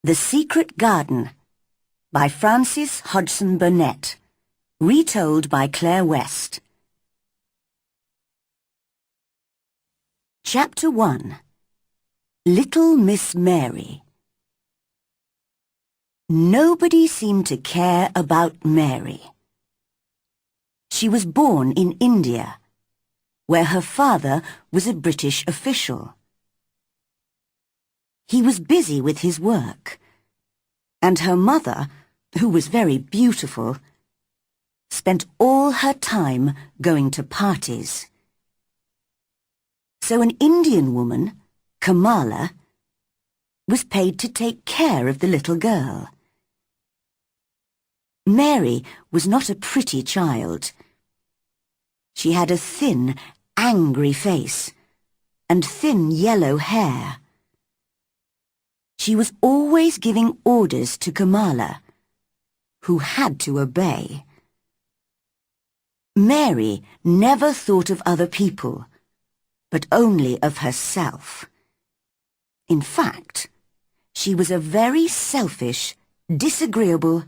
The Secret Garden by Frances Hodgson Burnett. Retold by Claire West. Chapter 1. Little Miss Mary. Nobody seemed to care about Mary. She was born in India, where her father was a British official. He was busy with his work, and her mother, who was very beautiful, spent all her time going to parties. So an Indian woman, Kamala, was paid to take care of the little girl. Mary was not a pretty child. She had a thin, angry face and thin yellow hair. She was always giving orders to Kamala, who had to obey. Mary never thought of other people, but only of herself. In fact, she was a very selfish, disagreeable,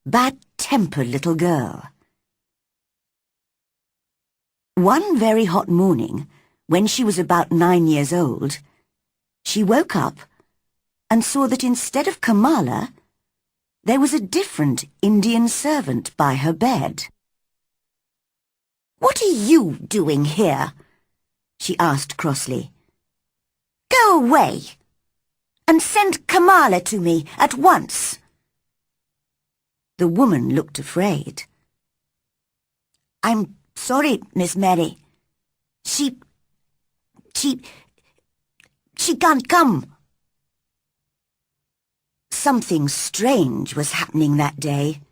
bad-tempered little girl. One very hot morning, when she was about 9 years old, she woke up and saw that instead of Kamala, there was a different Indian servant by her bed. "What are you doing here?" she asked crossly. "Go away, and send Kamala to me at once." The woman looked afraid. "I'm sorry, Miss Mary. She can't come." Something strange was happening that day.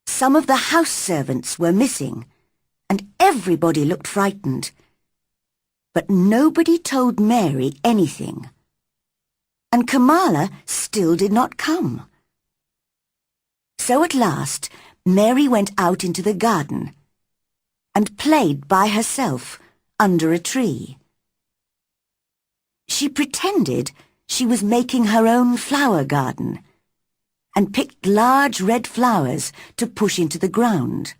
Some of the house servants were missing, and everybody looked frightened. But nobody told Mary anything, and Kamala still did not come. So at last, Mary went out into the garden and played by herself under a tree. She pretended she was making her own flower garden and picked large red flowers to push into the ground.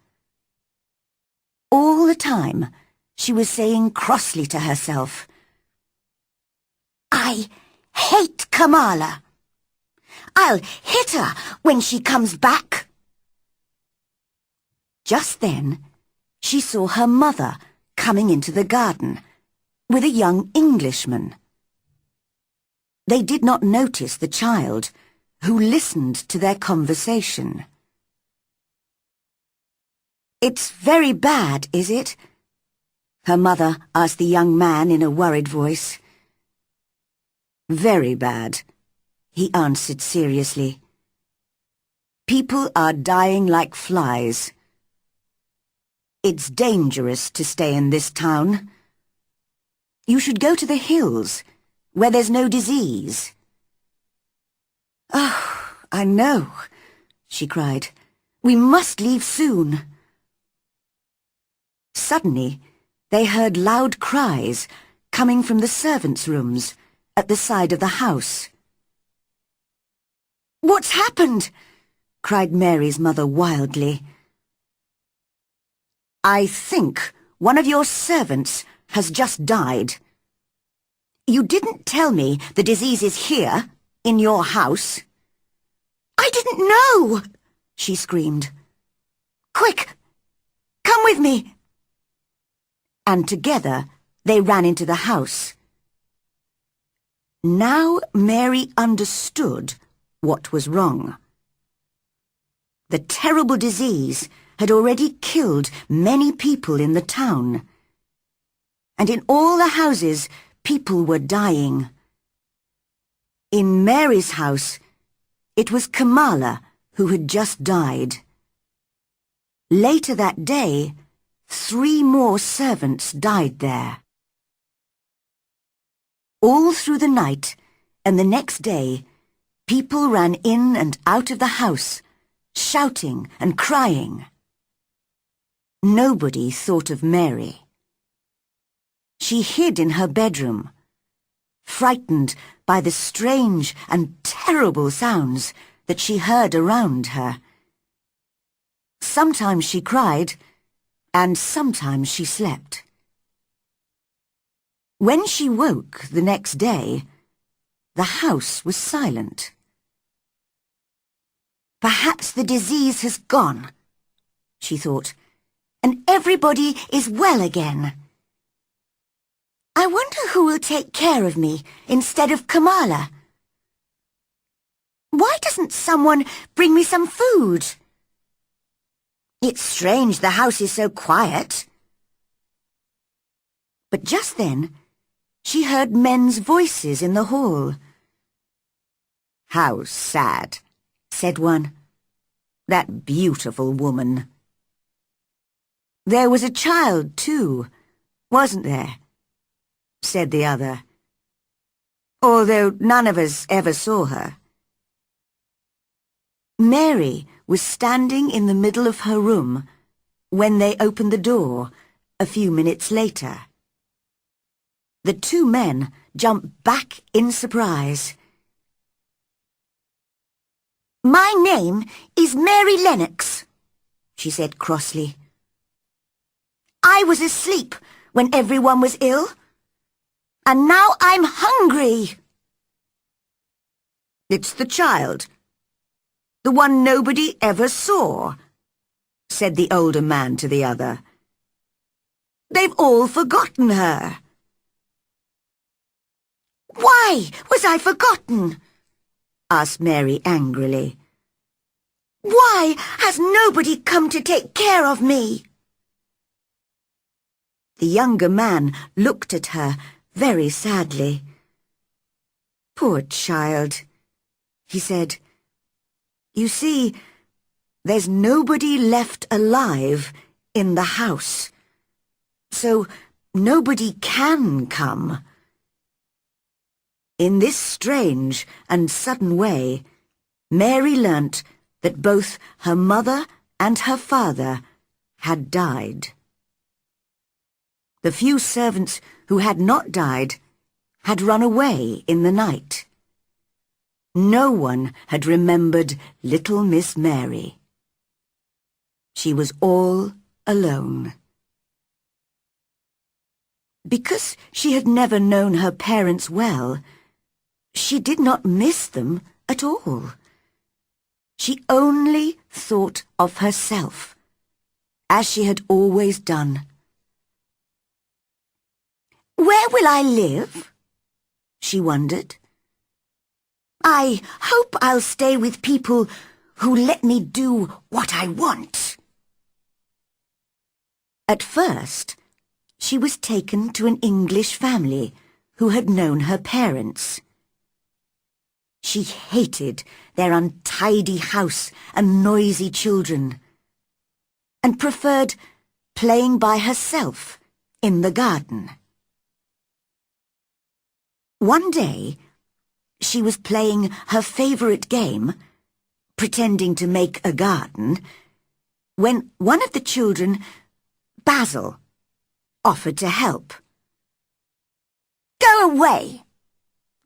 All the time, she was saying crossly to herself, "I hate Kamala. I'll hit her when she comes back." Just then, she saw her mother coming into the garden with a young Englishman. They did not notice the child, who listened to their conversation. "It's very bad, is it?" her mother asked the young man in a worried voice. "Very bad," he answered seriously. "People are dying like flies. It's dangerous to stay in this town. You should go to the hills, where there's no disease." "Oh, I know," she cried. "We must leave soon." Suddenly, they heard loud cries coming from the servants' rooms at the side of the house. "What's happened?" cried Mary's mother wildly. "I think one of your servants has just died. You didn't tell me the disease is here, in your house." "I didn't know!" she screamed. "Quick, come with me!" And together they ran into the house. Now Mary understood what was wrong. The terrible disease had already killed many people in the town, and in all the houses people were dying. In Mary's house, it was Kamala who had just died. Later that day, 3 more servants died there. All through the night and the next day, people ran in and out of the house, shouting and crying. Nobody thought of Mary. She hid in her bedroom, frightened by the strange and terrible sounds that she heard around her. Sometimes she cried, and sometimes she slept. When she woke the next day, the house was silent. Perhaps the disease has gone, she thought, and everybody is well again. I wonder who will take care of me instead of Kamala. Why doesn't someone bring me some food? It's strange the house is so quiet. But just then, she heard men's voices in the hall. "How sad," said one. "That beautiful woman." "There was a child, too, wasn't there?" said the other. "Although none of us ever saw her." Mary was standing in the middle of her room when they opened the door a few minutes later. The two men jumped back in surprise. "My name is Mary Lennox," she said crossly. "I was asleep when everyone was ill, and now I'm hungry." "It's the child, the one nobody ever saw," said the older man to the other. "They've all forgotten her." "Why was I forgotten?" asked Mary angrily. "Why has nobody come to take care of me?" The younger man looked at her very sadly. "Poor child," he said. "You see, there's nobody left alive in the house, so nobody can come." In this strange and sudden way, Mary learnt that both her mother and her father had died. The few servants who had not died had run away in the night. No one had remembered little Miss Mary. She was all alone. Because she had never known her parents well, she did not miss them at all. She only thought of herself, as she had always done. "Where will I live?" she wondered. "I hope I'll stay with people who let me do what I want." At first, she was taken to an English family who had known her parents. She hated their untidy house and noisy children, and preferred playing by herself in the garden. One day, she was playing her favorite game, pretending to make a garden, when one of the children, Basil, offered to help. "Go away!"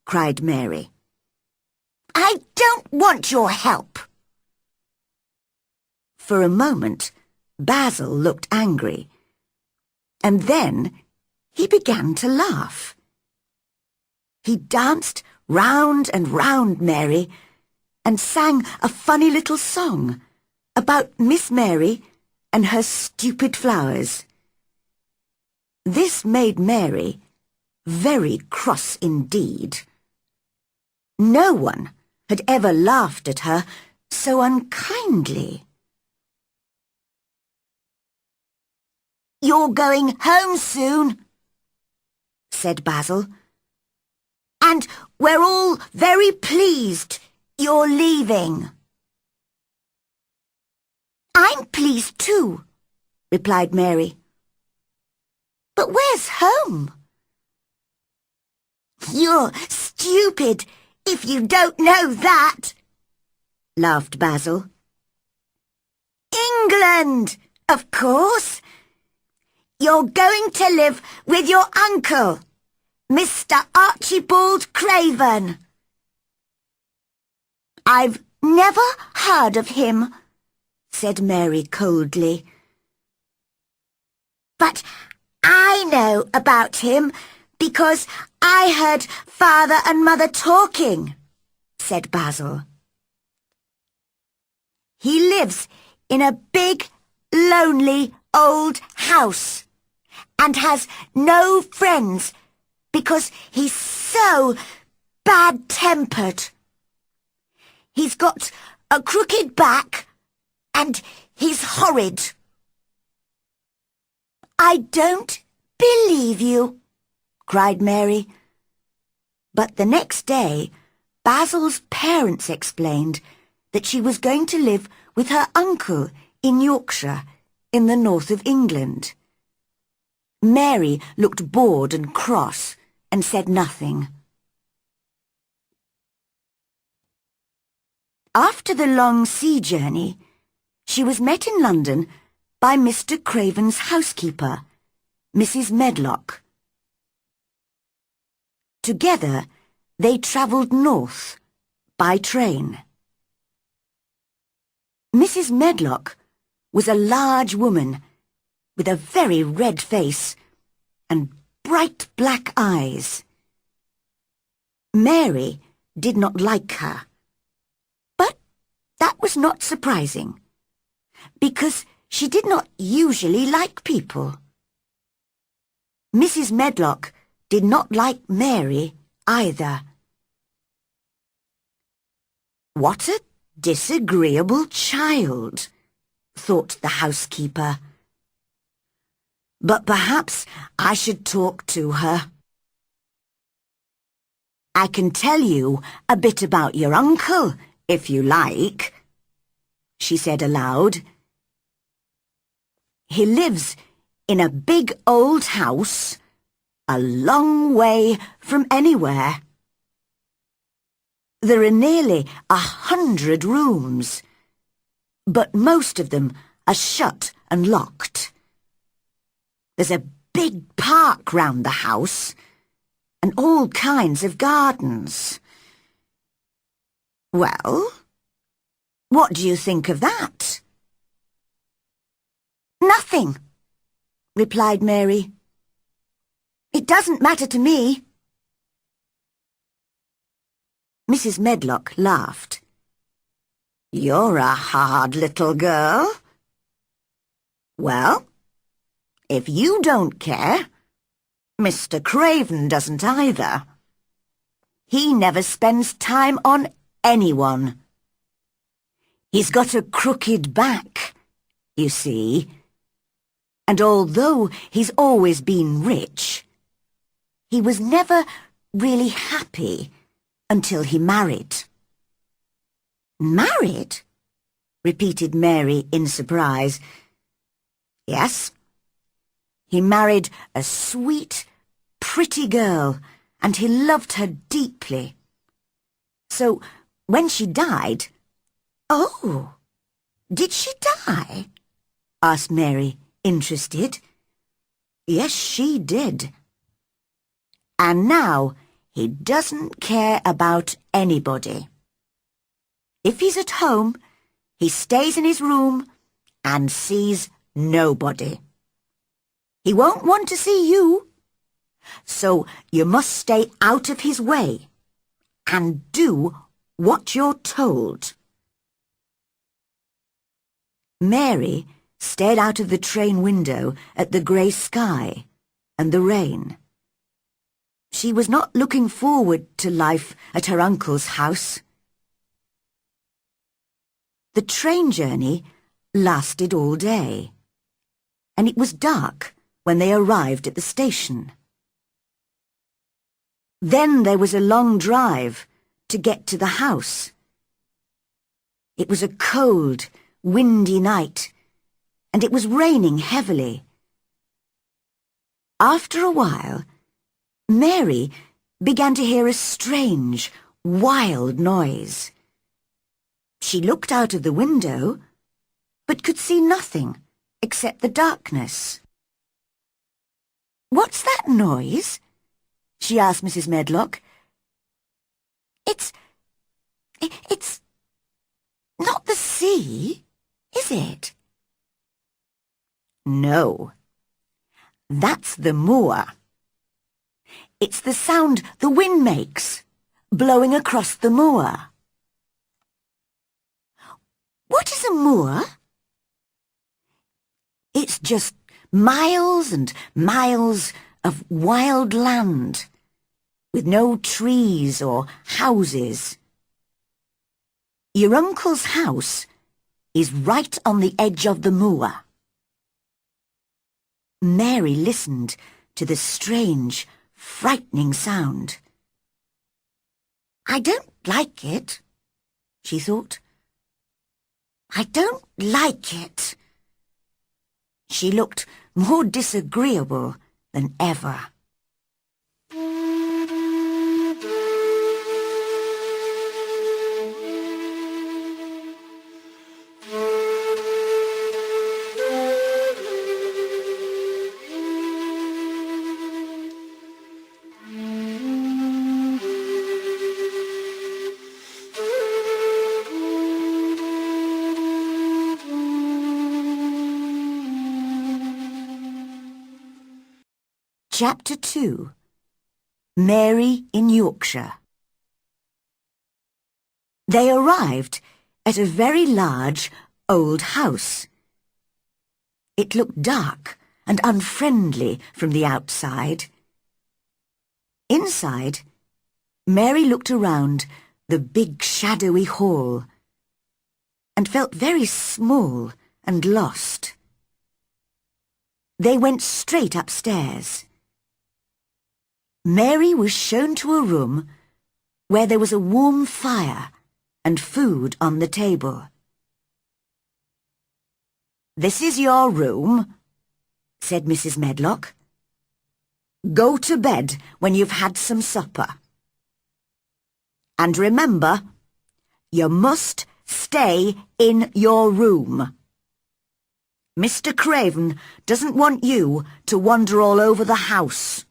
cried Mary. "I don't want your help." For a moment, Basil looked angry, and then he began to laugh. He danced round and round Mary and sang a funny little song about Miss Mary and her stupid flowers. This made Mary very cross indeed. No one had ever laughed at her so unkindly. "You're going home soon," said Basil, "and we're all very pleased you're leaving." "I'm pleased too," replied Mary. "But where's home?" "You're stupid if you don't know that," laughed Basil. "England, of course. You're going to live with your uncle, Mr. Archibald Craven." "I've never heard of him," said Mary coldly. "But I know about him because I heard Father and Mother talking," said Basil. "He lives in a big, lonely old house and has no friends because he's so bad-tempered. He's got a crooked back and he's horrid." "I don't believe you," cried Mary. But the next day, Basil's parents explained that she was going to live with her uncle in Yorkshire, in the north of England. Mary looked bored and cross and said nothing. After the long sea journey, she was met in London by Mr. Craven's housekeeper, Mrs. Medlock. Together, they travelled north by train. Mrs. Medlock was a large woman with a very red face and bright black eyes. Mary did not like her, but that was not surprising, because she did not usually like people. Mrs. Medlock did not like Mary either. "What a disagreeable child," thought the housekeeper. "But perhaps I should talk to her. I can tell you a bit about your uncle, if you like," she said aloud. "He lives in a big old house, a long way from anywhere. There are nearly 100 rooms, but most of them are shut and locked. There's a big park round the house, and all kinds of gardens. Well, what do you think of that?" "Nothing," replied Mary. "It doesn't matter to me." Mrs. Medlock laughed. "You're a hard little girl. Well, if you don't care, Mr. Craven doesn't either. He never spends time on anyone. He's got a crooked back, you see, and although he's always been rich, he was never really happy until he married." "Married?" repeated Mary in surprise. "Yes. He married a sweet, pretty girl, and he loved her deeply. So, when she died—" "Oh, did she die?" asked Mary, interested. "Yes, she did. And now he doesn't care about anybody. If he's at home, he stays in his room and sees nobody. He won't want to see you, so you must stay out of his way and do what you're told." Mary stared out of the train window at the grey sky and the rain. She was not looking forward to life at her uncle's house. The train journey lasted all day, and it was dark when they arrived at the station. Then there was a long drive to get to the house. It was a cold, windy night, and it was raining heavily. After a while, Mary began to hear a strange, wild noise. She looked out of the window, but could see nothing except the darkness. "What's that noise?" she asked Mrs. Medlock. It's not the sea, is it? No, that's the moor. It's the sound the wind makes, blowing across the moor. What is a moor? It's just miles and miles of wild land, with no trees or houses. Your uncle's house is right on the edge of the moor. Mary listened to the strange, frightening sound. I don't like it, she thought. I don't like it. She looked more disagreeable than ever. Chapter 2. Mary in Yorkshire. They arrived at a very large old house. It looked dark and unfriendly from the outside. Inside, Mary looked around the big shadowy hall and felt very small and lost. They went straight upstairs. Mary was shown to a room where there was a warm fire and food on the table. "This is your room," said Mrs. Medlock. "Go to bed when you've had some supper. And remember, you must stay in your room. Mr. Craven doesn't want you to wander all over the house."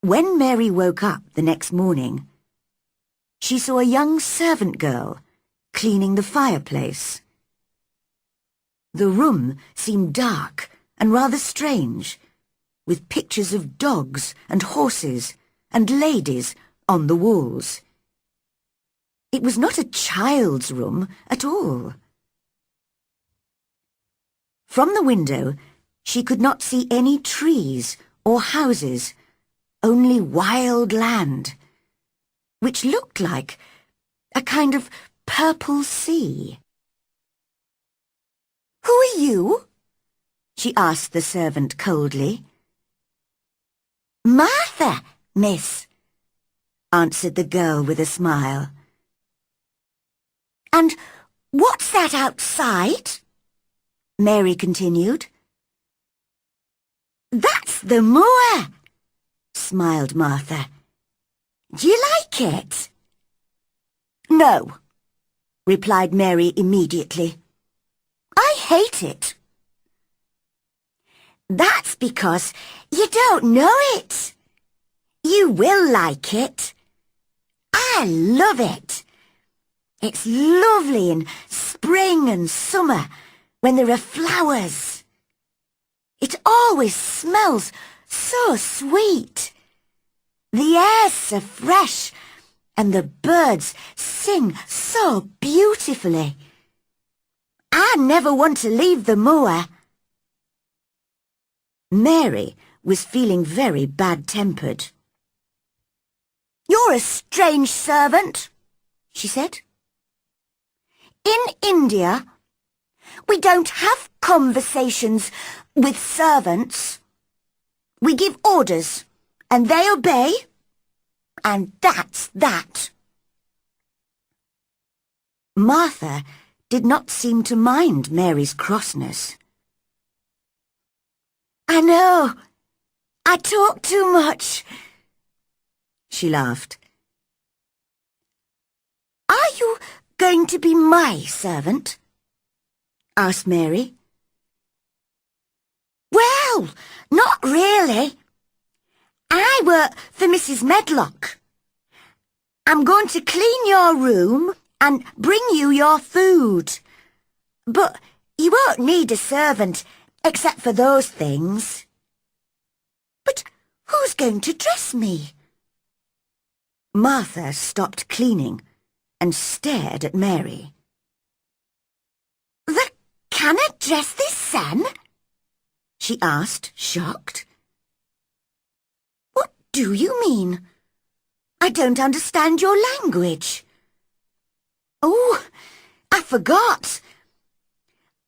When Mary woke up the next morning, she saw a young servant girl cleaning the fireplace. The room seemed dark and rather strange, with pictures of dogs and horses and ladies on the walls. It was not a child's room at all. From the window, she could not see any trees or houses, only wild land, which looked like a kind of purple sea. "Who are you?" she asked the servant coldly. "Martha, miss," answered the girl with a smile. "And what's that outside?" Mary continued. "That's the moor," smiled Martha. "Do you like it?" "No," replied Mary immediately. "I hate it." "That's because you don't know it. You will like it. I love it. It's lovely in spring and summer when there are flowers. It always smells so sweet. The air's so fresh and the birds sing so beautifully. I never want to leave the moor." Mary was feeling very bad-tempered. "You're a strange servant," she said. "In India, we don't have conversations with servants. We give orders, and they obey, and that's that." Martha did not seem to mind Mary's crossness. "I know, I talk too much," she laughed. "Are you going to be my servant?" asked Mary. "Well, not really," I work for Mrs. Medlock. I'm going to clean your room and bring you your food. But you won't need a servant except for those things. But who's going to dress me? Martha stopped cleaning and stared at Mary. The canna dress this sen? She asked, shocked. What do you mean? I don't understand your language. Oh, I forgot.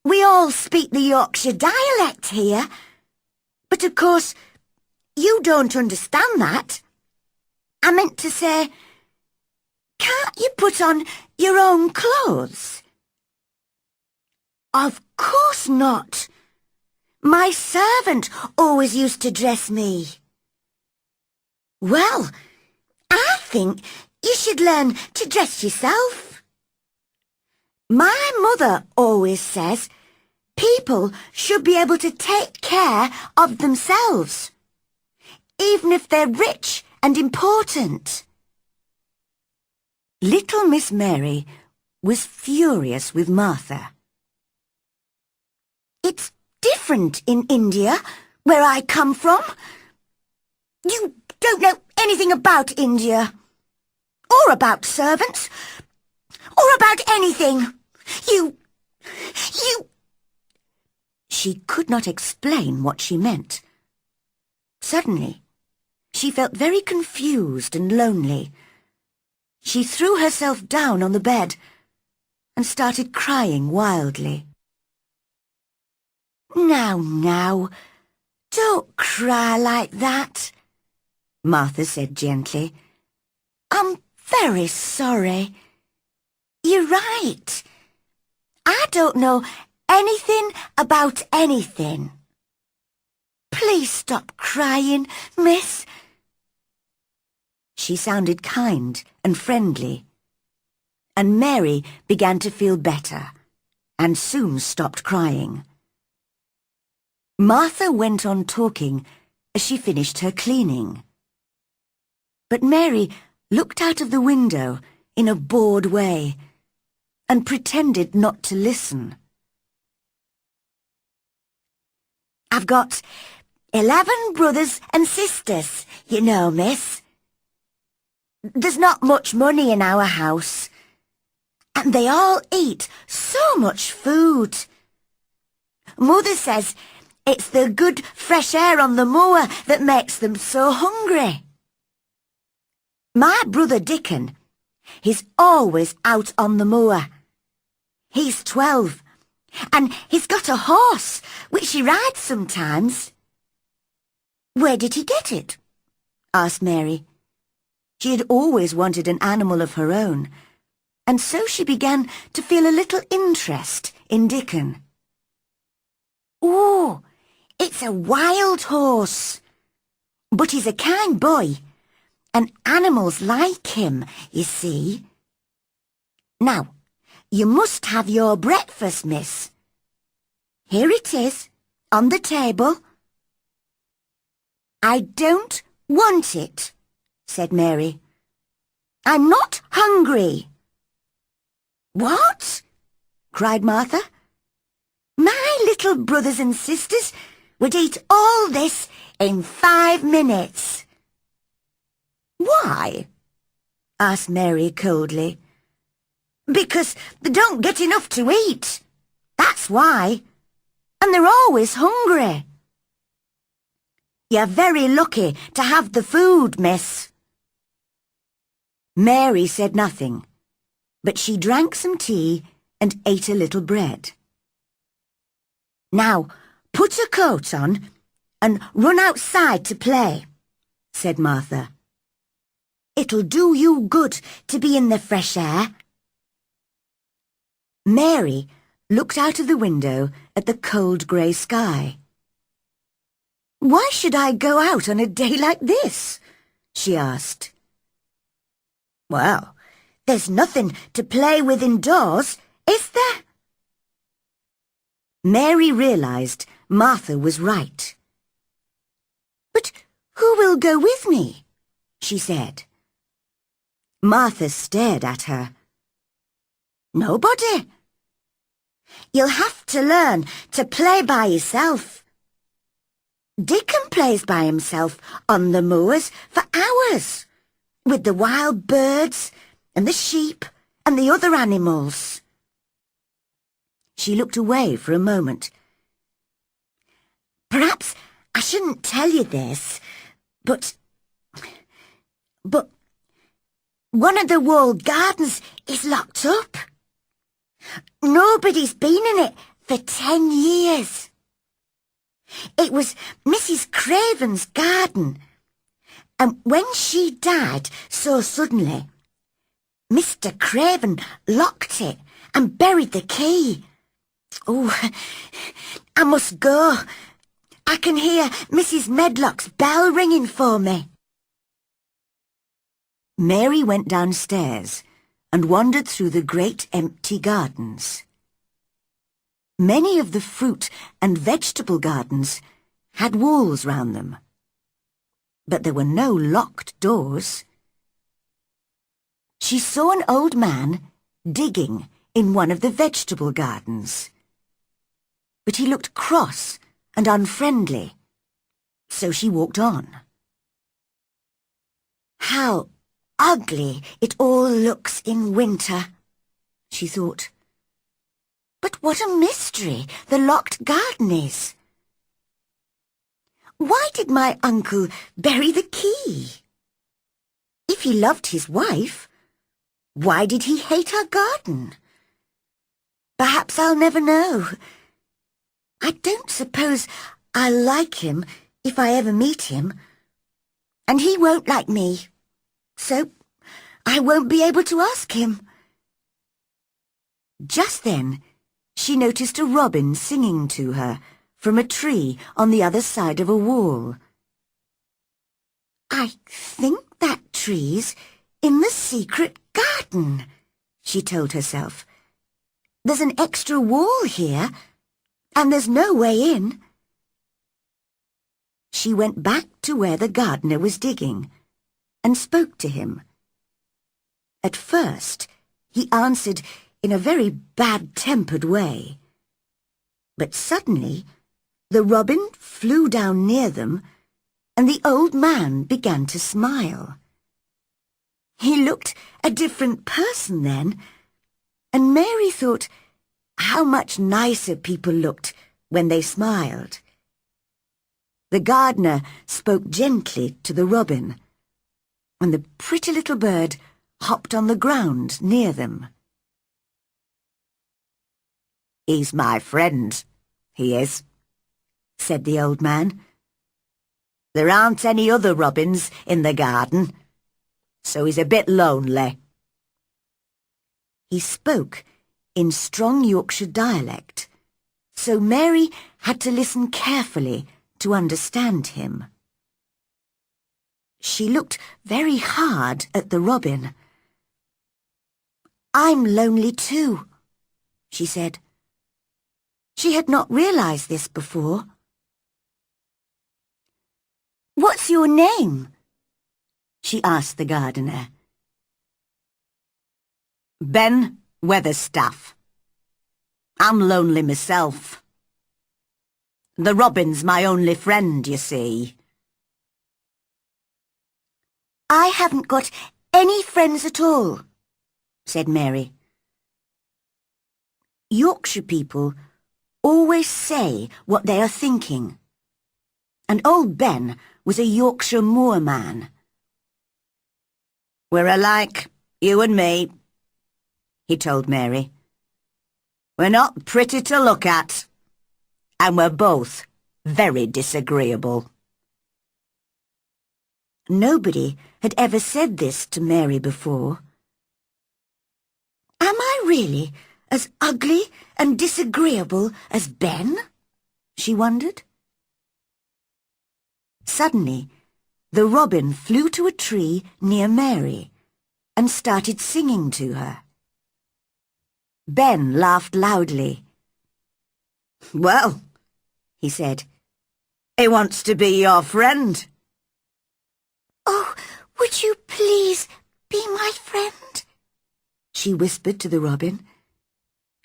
We all speak the Yorkshire dialect here. But of course, you don't understand that. I meant to say, can't you put on your own clothes? Of course not. My servant always used to dress me. Well, I think you should learn to dress yourself. My mother always says people should be able to take care of themselves, even if they're rich and important. Little Miss Mary was furious with Martha. It's different in India, where I come from. You don't know anything about India, or about servants, or about anything. You... She could not explain what she meant. Suddenly, she felt very confused and lonely. She threw herself down on the bed and started crying wildly. Now, don't cry like that, Martha said gently. I'm very sorry. You're right. I don't know anything about anything. Please stop crying, miss. She sounded kind and friendly, and Mary began to feel better and soon stopped crying. Martha went on talking as she finished her cleaning. But Mary looked out of the window in a bored way and pretended not to listen. I've got 11 brothers and sisters, you know, miss. There's not much money in our house, and they all eat so much food. Mother says it's the good fresh air on the moor that makes them so hungry. My brother Dickon, he's always out on the moor. He's 12, and he's got a horse, which he rides sometimes. Where did he get it? Asked Mary. She had always wanted an animal of her own, and so she began to feel a little interest in Dickon. Oh, it's a wild horse, but he's a kind boy, and animals like him, you see. Now, you must have your breakfast, miss. Here it is, on the table. I don't want it, said Mary. I'm not hungry. What? Cried Martha. My little brothers and sisters would eat all this in 5 minutes. Why? Asked Mary coldly. Because they don't get enough to eat. That's why. And they're always hungry. You're very lucky to have the food, miss. Mary said nothing, but she drank some tea and ate a little bread. Now, put a coat on and run outside to play, said Martha. It'll do you good to be in the fresh air. Mary looked out of the window at the cold grey sky. Why should I go out on a day like this? She asked. Well, there's nothing to play with indoors, is there? Mary realised Martha was right. But "Who will go with me?" she said. Martha stared at her. "Nobody. You'll have to learn to play by yourself. Dickon plays by himself on the moors for hours, with the wild birds and the sheep and the other animals." She looked away for a moment. "Perhaps I shouldn't tell you this, but one of the walled gardens is locked up. Nobody's been in it for 10 years. It was Mrs. Craven's garden, and when she died so suddenly, Mr. Craven locked it and buried the key. Oh, I must go. I can hear Mrs. Medlock's bell ringing for me." Mary went downstairs and wandered through the great empty gardens. Many of the fruit and vegetable gardens had walls round them, but there were no locked doors. She saw an old man digging in one of the vegetable gardens, but he looked cross and unfriendly, so she walked on. "How ugly it all looks in winter," she thought. "But what a mystery the locked garden is. Why did my uncle bury the key? If he loved his wife, why did he hate our garden? Perhaps I'll never know. I don't suppose I'll like him if I ever meet him, and he won't like me, so I won't be able to ask him." Just then, she noticed a robin singing to her from a tree on the other side of a wall. "I think that tree's in the secret garden," she told herself. "There's an extra wall here, and there's no way in." She went back to where the gardener was digging and spoke to him. At first, he answered in a very bad-tempered way. But suddenly, the robin flew down near them, and the old man began to smile. He looked a different person then, and Mary thought how much nicer people looked when they smiled. The gardener spoke gently to the robin, and the pretty little bird hopped on the ground near them. "He's my friend, he is," said the old man. "There aren't any other robins in the garden, so he's a bit lonely." He spoke in strong Yorkshire dialect, so Mary had to listen carefully to understand him. She looked very hard at the robin. "I'm lonely too," she said. She had not realized this before. "What's your name?" she asked the gardener. "Ben Weatherstaff. I'm lonely myself. The robin's my only friend, you see." "I haven't got any friends at all," said Mary. Yorkshire people always say what they are thinking, and old Ben was a Yorkshire moorman. "We're alike, you and me," he told Mary. "We're not pretty to look at, and we're both very disagreeable." Nobody had ever said this to Mary before. "Am I really as ugly and disagreeable as Ben?" she wondered. Suddenly, the robin flew to a tree near Mary and started singing to her. Ben laughed loudly. "Well," he said, "he wants to be your friend. "Would you please be my friend?" she whispered to the robin.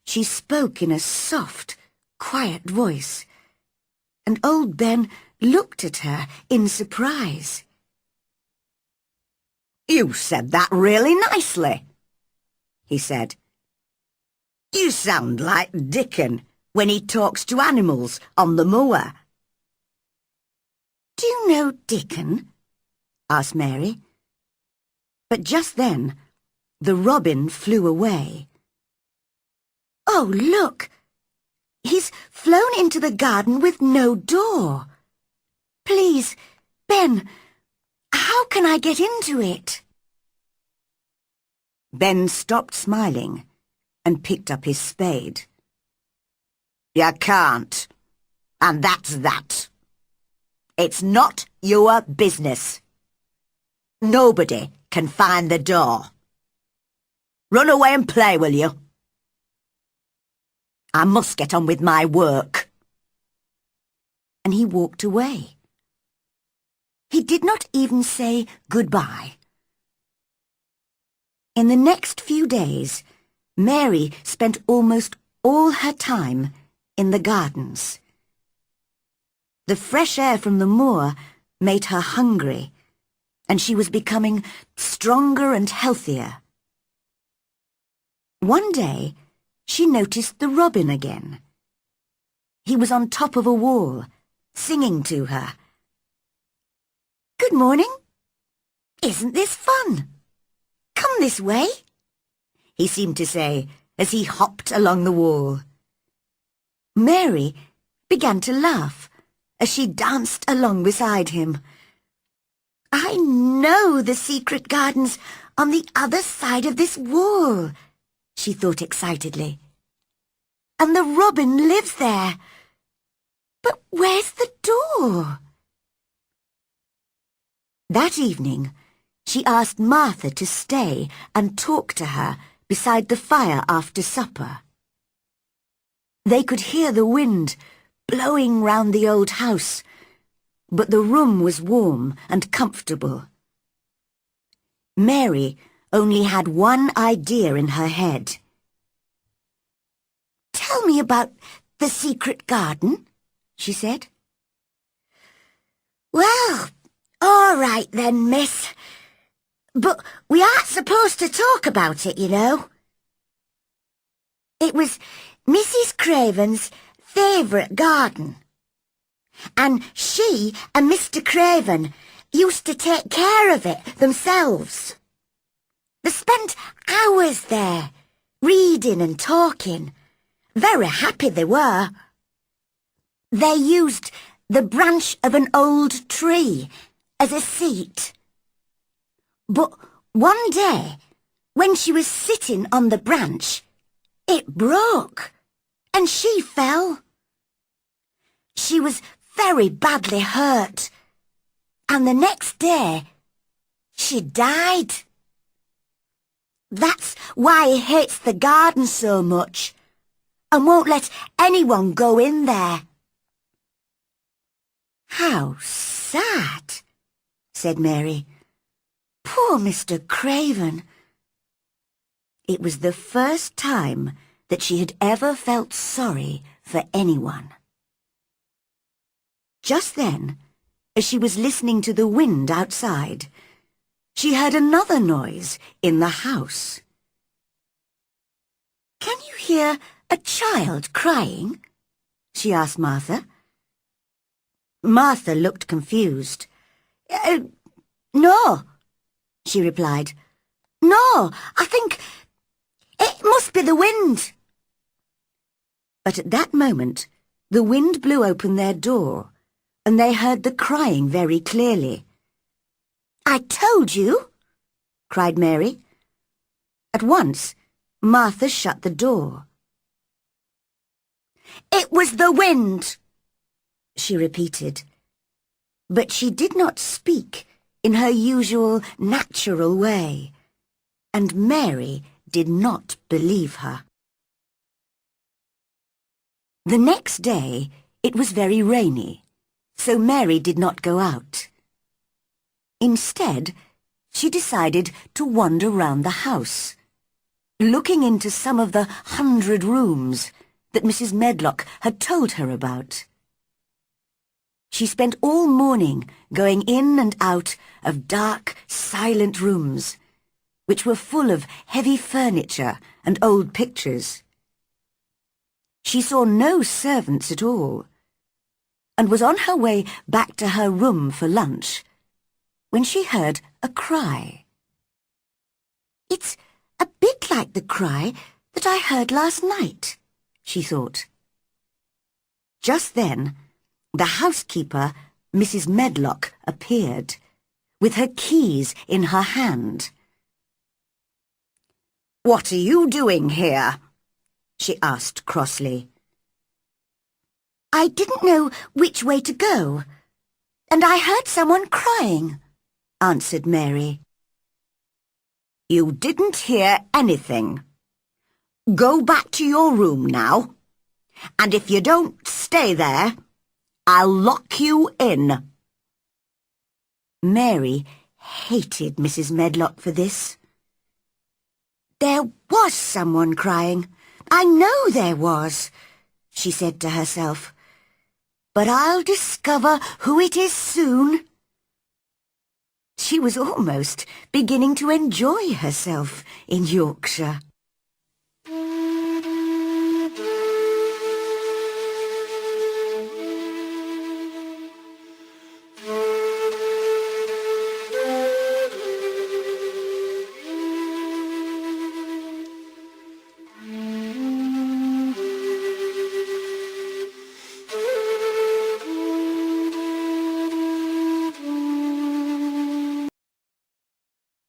She spoke in a soft, quiet voice, and old Ben looked at her in surprise. "You said that really nicely," he said. "You sound like Dickon when he talks to animals on the moor." "Do you know Dickon?" asked Mary. But just then, the robin flew away. "Oh, look! He's flown into the garden with no door. Please, Ben, how can I get into it?" Ben stopped smiling and picked up his spade. "You can't, and that's that. It's not your business. Nobody can find the door. Run away and play, will you? I must get on with my work." And he walked away. He did not even say goodbye. In the next few days, Mary spent almost all her time in the gardens. The fresh air from the moor made her hungry, and she was becoming stronger and healthier. One day, she noticed the robin again. He was on top of a wall, singing to her. "Good morning. Isn't this fun? Come this way," he seemed to say as he hopped along the wall. Mary began to laugh as she danced along beside him. "I know the secret gardens on the other side of this wall," she thought excitedly. "And the robin lives there. But where's the door?" That evening, she asked Martha to stay and talk to her beside the fire after supper. They could hear the wind blowing round the old house, but the room was warm and comfortable. Mary only had one idea in her head. "Tell me about the secret garden," she said. "Well, all right then, miss. But we aren't supposed to talk about it, you know. It was Mrs. Craven's favourite garden, and she and Mr. Craven used to take care of it themselves. They spent hours there, reading and talking. Very happy they were. They used the branch of an old tree as a seat. But one day, when she was sitting on the branch, it broke, and she fell. She was very badly hurt, and the next day, she died. That's why he hates the garden so much, and won't let anyone go in there." "How sad," said Mary. "Poor Mr. Craven." It was the first time that she had ever felt sorry for anyone. Just then, as she was listening to the wind outside, she heard another noise in the house. "Can you hear a child crying?" she asked Martha. Martha looked confused. No," she replied. "No, I think it must be the wind." But at that moment, the wind blew open their door, and they heard the crying very clearly. "I told you," cried Mary. At once, Martha shut the door. "It was the wind," she repeated. But she did not speak in her usual natural way, and Mary did not believe her. The next day it was very rainy, so Mary did not go out. Instead, she decided to wander round the house, looking into some of the 100 rooms that Mrs. Medlock had told her about. She spent all morning going in and out of dark, silent rooms, which were full of heavy furniture and old pictures. She saw no servants at all, and was on her way back to her room for lunch when she heard a cry. "It's a bit like the cry that I heard last night," she thought. Just then, the housekeeper, Mrs. Medlock, appeared, with her keys in her hand. "What are you doing here?" she asked crossly. "I didn't know which way to go, and I heard someone crying," answered Mary. "You didn't hear anything. Go back to your room now, and if you don't stay there, I'll lock you in." Mary hated Mrs. Medlock for this. "There was someone crying. I know there was," she said to herself. "But I'll discover who it is soon." She was almost beginning to enjoy herself in Yorkshire.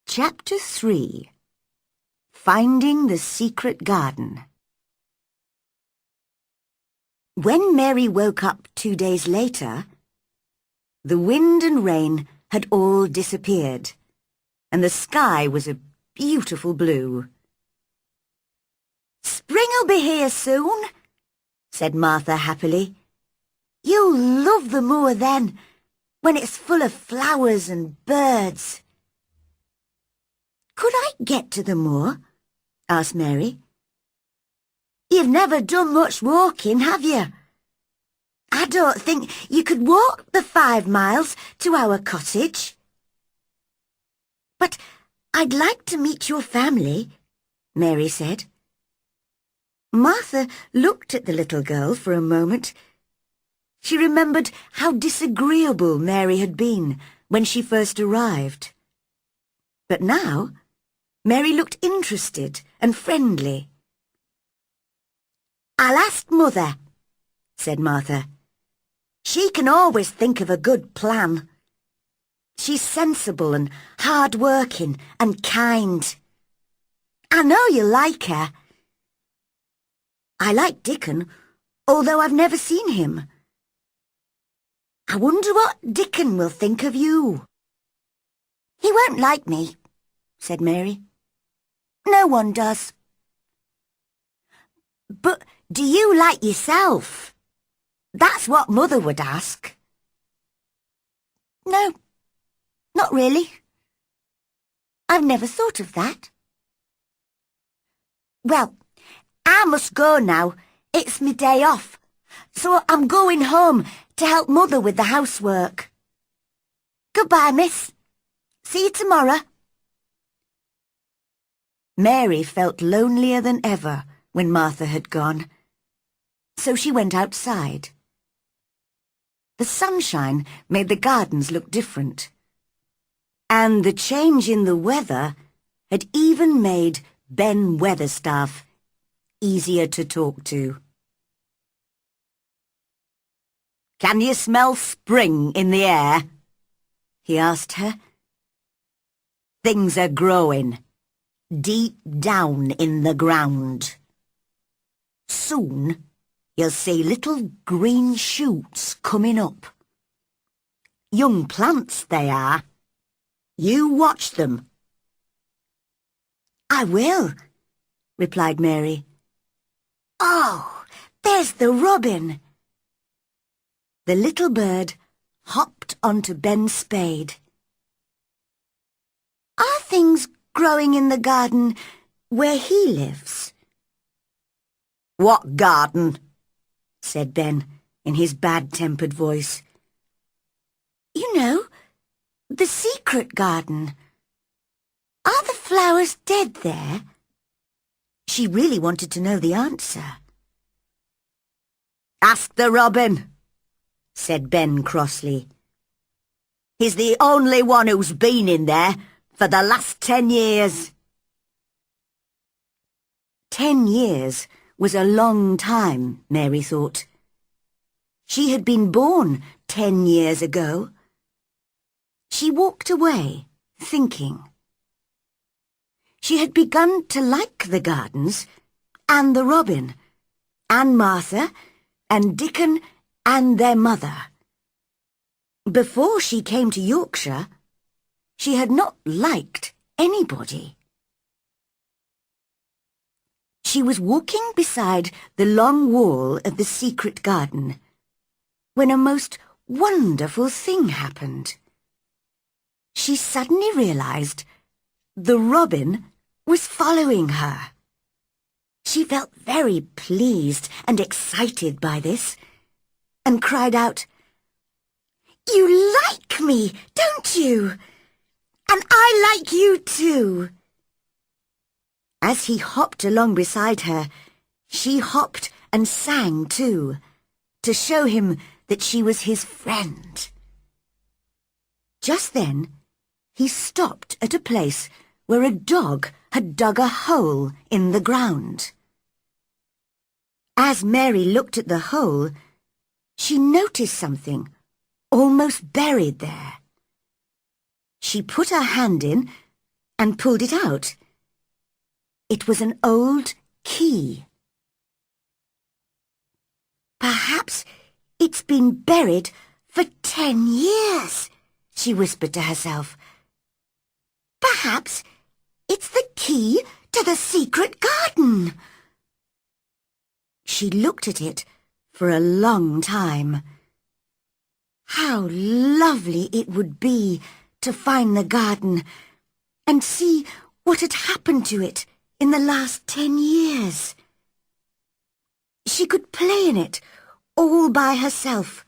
Chapter 3. Finding the Secret Garden. When Mary woke up 2 days later, the wind and rain had all disappeared, and the sky was a beautiful blue. "Spring'll be here soon," said Martha happily. "You'll love the moor then, when it's full of flowers and birds." "Could I get to the moor?" asked Mary. "You've never done much walking, have you? I don't think you could walk the 5 miles to our cottage." "But I'd like to meet your family," Mary said. Martha looked at the little girl for a moment. She remembered how disagreeable Mary had been when she first arrived. But now, Mary looked interested and friendly. "I'll ask Mother," said Martha. "She can always think of a good plan. She's sensible and hard-working and kind. I know you'll like her." "I like Dickon, although I've never seen him. I wonder what Dickon will think of you." "He won't like me," said Mary. "No one does." "But do you like yourself? That's what Mother would ask." "No, not really. I've never thought of that." "Well, I must go now. It's my day off, so I'm going home to help Mother with the housework. Goodbye, miss. See you tomorrow." Mary felt lonelier than ever when Martha had gone, so she went outside. The sunshine made the gardens look different, and the change in the weather had even made Ben Weatherstaff easier to talk to. "Can you smell spring in the air?" he asked her. "Things are growing deep down in the ground. Soon you'll see little green shoots coming up. Young plants they are. You watch them." "I will," replied Mary. "Oh, there's the robin." The little bird hopped onto Ben's spade. growing in the garden where he lives?" "What garden?" said Ben in his bad-tempered voice. "You know, the secret garden. Are the flowers dead there?" She really wanted to know the answer. "Ask the robin," said Ben crossly. "He's the only one who's been in there for the last 10 years. 10 years was a long time, Mary thought. She had been born 10 years ago. She walked away, thinking. She had begun to like the gardens, and the robin, and Martha, and Dickon, and their mother. Before she came to Yorkshire, she had not liked anybody. She was walking beside the long wall of the secret garden when a most wonderful thing happened. She suddenly realized the robin was following her. She felt very pleased and excited by this, and cried out, "You like me, don't you? And I like you too." As he hopped along beside her, she hopped and sang too, to show him that she was his friend. Just then, he stopped at a place where a dog had dug a hole in the ground. As Mary looked at the hole, she noticed something almost buried there. She put her hand in and pulled it out. It was an old key. "Perhaps it's been buried for 10 years, she whispered to herself. "Perhaps it's the key to the secret garden." She looked at it for a long time. How lovely it would be to find the garden and see what had happened to it in the last 10 years. She could play in it all by herself,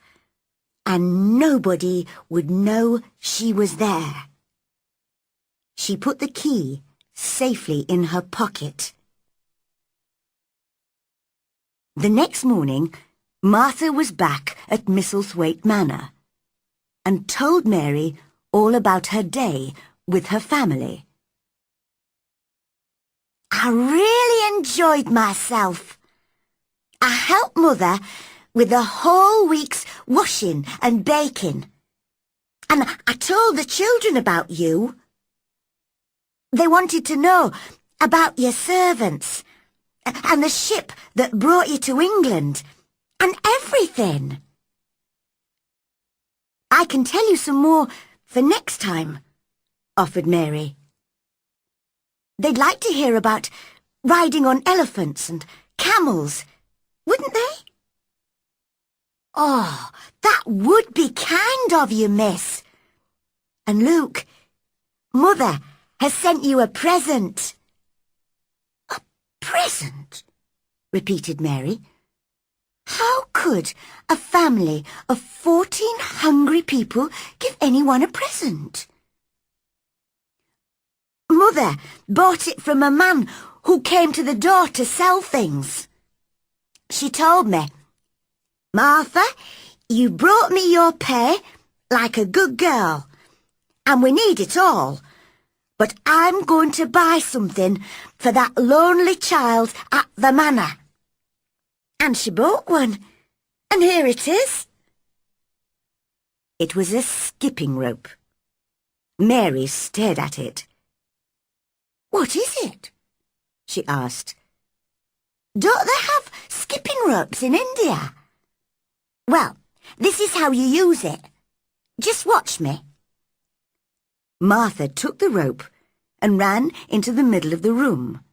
and nobody would know she was there. She put the key safely in her pocket. The next morning, Martha was back at Misselthwaite Manor and told Mary all about her day with her family. "I really enjoyed myself. I helped Mother with the whole week's washing and baking, and I told the children about you. They wanted to know about your servants and the ship that brought you to England and everything. I can tell you some more for next time," offered Mary. "They'd like to hear about riding on elephants and camels, wouldn't they?" "Oh, that would be kind of you, miss. And Luke, Mother has sent you a present." "A present?" repeated Mary. How could a family of 14 hungry people give anyone a present? "Mother bought it from a man who came to the door to sell things. She told me, 'Martha, you brought me your pay like a good girl, and we need it all, but I'm going to buy something for that lonely child at the manor.' And she bought one, and here it is." It was a skipping rope. Mary stared at it. "What is it?" she asked. "Don't they have skipping ropes in India?" "Well, this is how you use it. Just watch me." Martha took the rope and ran into the middle of the room.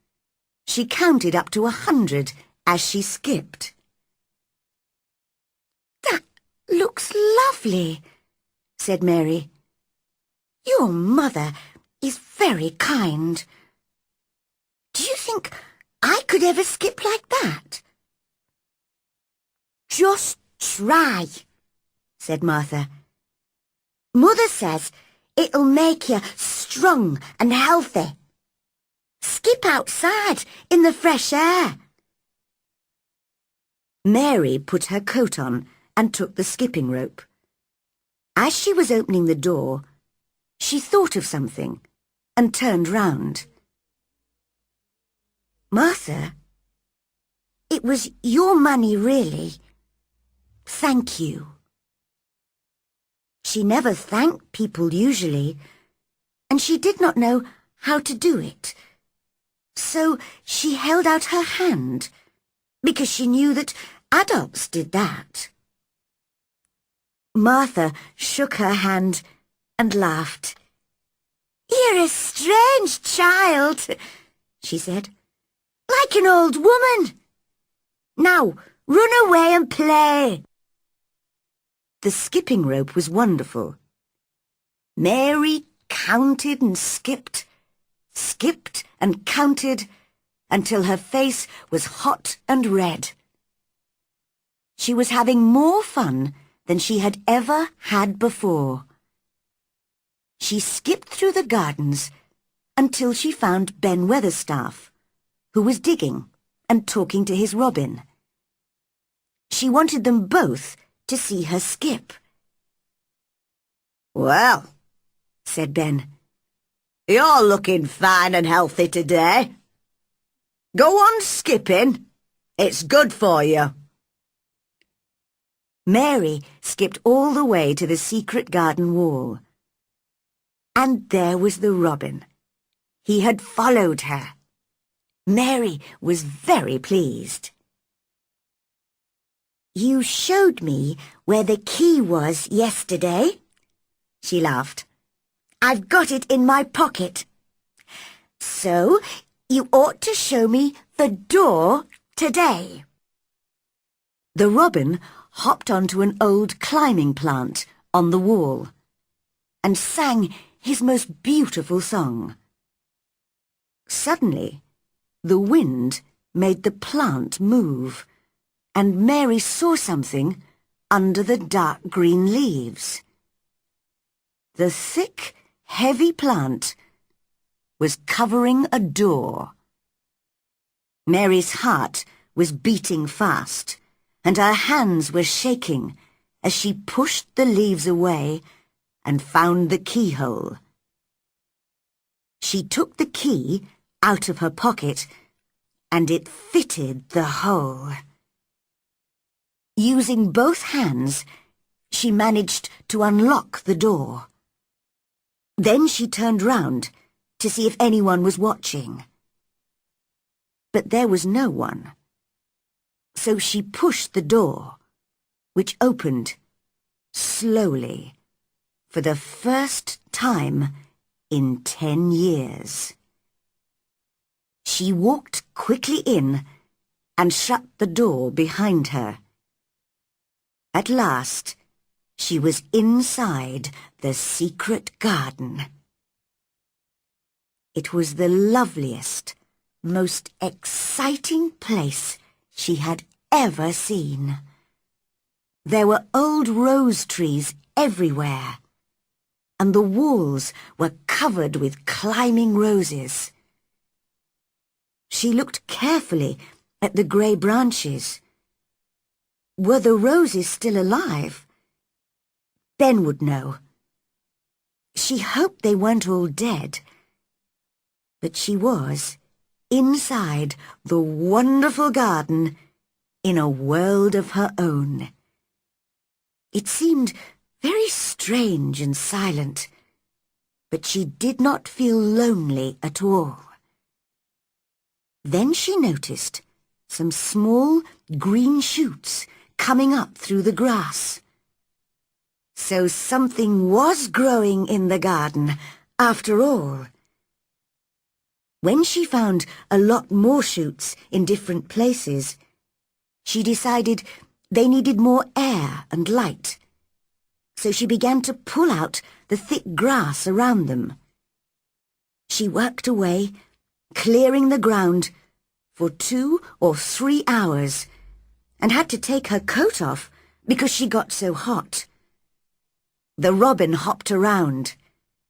She counted up to 100 as she skipped. "That looks lovely," said Mary. "Your mother is very very kind. Do you think I could ever skip like that? Just try, said Martha. Mother says it'll make you strong and healthy. Skip outside in the fresh air. Mary put her coat on and took the skipping rope. As she was opening the door, she thought of something and turned round. Martha, it was your money, really. Thank you. She never thanked people usually, and she did not know how to do it. So she held out her hand, because she knew that adults did that. Martha shook her hand and laughed. You're a strange child, she said, like an old woman. Now, run away and play. The skipping rope was wonderful. Mary counted and skipped and counted until her face was hot and red. She was having more fun than she had ever had before. She skipped through the gardens until she found Ben Weatherstaff, who was digging and talking to his robin. She wanted them both to see her skip. Well, said Ben, you're looking fine and healthy today. Go on skipping. It's good for you. Mary skipped all the way to the secret garden wall. And there was the robin. He had followed her. Mary was very pleased. You showed me where the key was yesterday, she laughed. I've got it in my pocket. So you ought to show me the door today. The robin hopped onto an old climbing plant on the wall and sang his most beautiful song. Suddenly, the wind made the plant move, and Mary saw something under the dark green leaves. The thick, heavy plant was covering a door. Mary's heart was beating fast, and her hands were shaking as she pushed the leaves away and found the keyhole. She took the key out of her pocket, and it fitted the hole. Using both hands, she managed to unlock the door. Then she turned round to see if anyone was watching. But there was no one. So she pushed the door, which opened slowly for the first time in 10 years. She walked quickly in and shut the door behind her. At last, she was inside the secret garden. It was the loveliest, most exciting place she had ever seen. There were old rose trees everywhere, and the walls were covered with climbing roses. She looked carefully at the grey branches. Were the roses still alive? Ben would know. She hoped they weren't all dead. But she was inside the wonderful garden in a world of her own. It seemed very strange and silent, but she did not feel lonely at all. Then she noticed some small green shoots coming up through the grass. So something was growing in the garden after all. When she found a lot more shoots in different places, she decided they needed more air and light. So she began to pull out the thick grass around them. she worked away, clearing the ground for 2 or 3 hours, and had to take her coat off because she got so hot. The robin hopped around,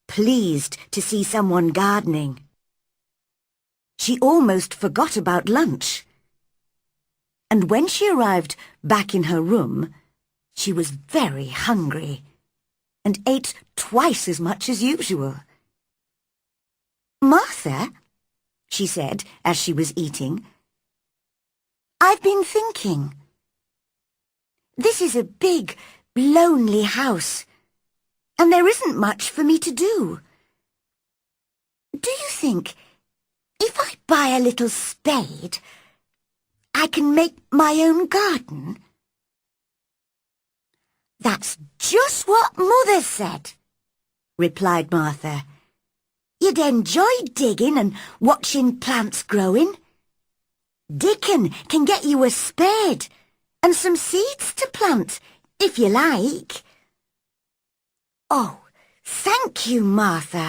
pleased to see someone gardening. She almost forgot about lunch. And when she arrived back in her room, she was very hungry and ate twice as much as usual. "Martha," she said as she was eating, "I've been thinking. This is a big, lonely house, and there isn't much for me to do. Do you think if I buy a little spade, I can make my own garden?" "That's just what Mother said," replied Martha. "You'd enjoy digging and watching plants growing. Dickon can get you a spade and some seeds to plant, if you like." "Oh, thank you, Martha.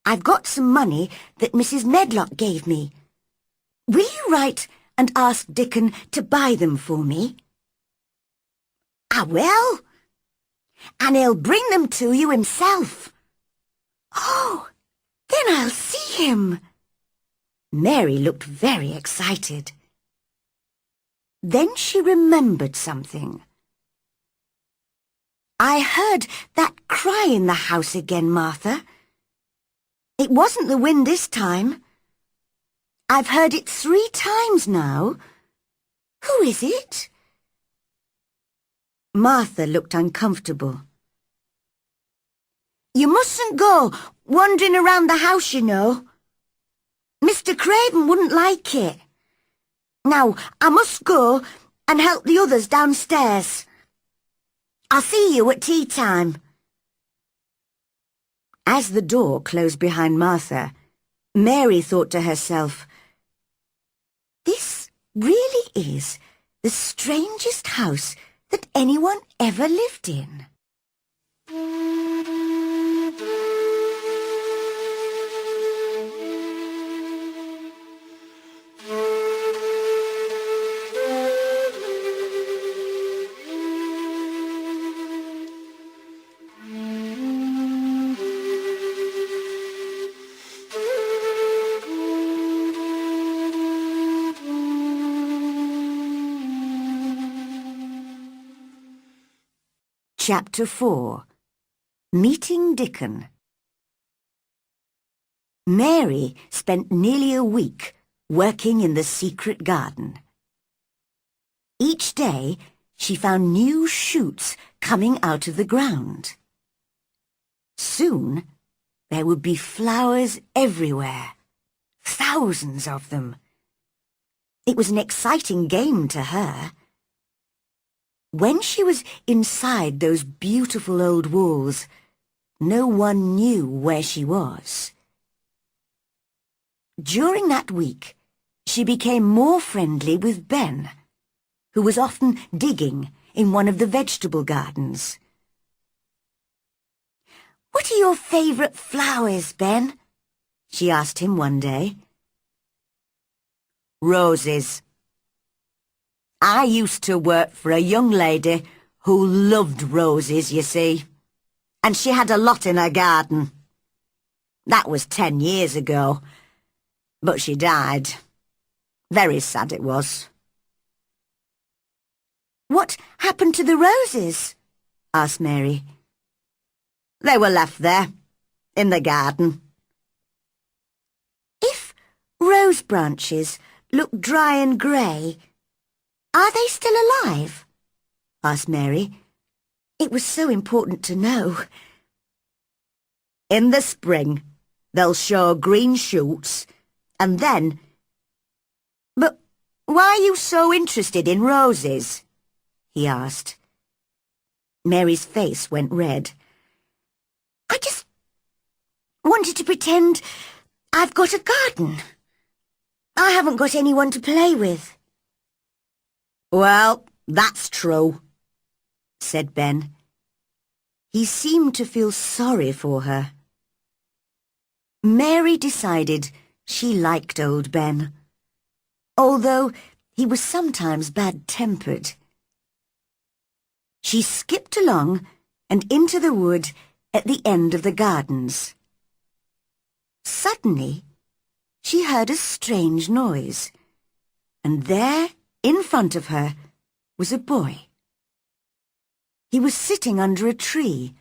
I've got some money that Mrs. Medlock gave me. Will you write and ask Dickon to buy them for me?" "I will. And he'll bring them to you himself." "Oh, then I'll see him." Mary looked very excited. Then she remembered something. "I heard that cry in the house again, Martha. It wasn't the wind this time. I've heard it 3 times now. Who is it?" Martha looked uncomfortable. "You mustn't go wandering around the house, you know. Mr. Craven wouldn't like it. Now, I must go and help the others downstairs. I'll see you at tea time." As the door closed behind Martha, Mary thought to herself, "This really is the strangest house that anyone ever lived in." Chapter 4. Meeting Dickon. Mary spent nearly a week working in the secret garden. Each day she found new shoots coming out of the ground. Soon there would be flowers everywhere, thousands of them. It was an exciting game to her. When she was inside those beautiful old walls, no one knew where she was. During that week, she became more friendly with Ben, who was often digging in one of the vegetable gardens. "What are your favourite flowers, Ben?" she asked him one day. "Roses. I used to work for a young lady who loved roses, you see, and she had a lot in her garden. That was 10 years ago, but she died. Very sad it was." "What happened to the roses?" asked Mary. "They were left there, in the garden." "If rose branches look dry and grey, are they still alive?" asked Mary. It was so important to know. "In the spring, they'll show green shoots, and then—" "But why are you so interested in roses?" he asked. Mary's face went red. "I just wanted to pretend I've got a garden. I haven't got anyone to play with." "Well, that's true," said Ben. He seemed to feel sorry for her. Mary decided she liked old Ben, although he was sometimes bad-tempered. She skipped along and into the wood at the end of the gardens. Suddenly, she heard a strange noise, and there, in front of her, was a boy. He was sitting under a tree,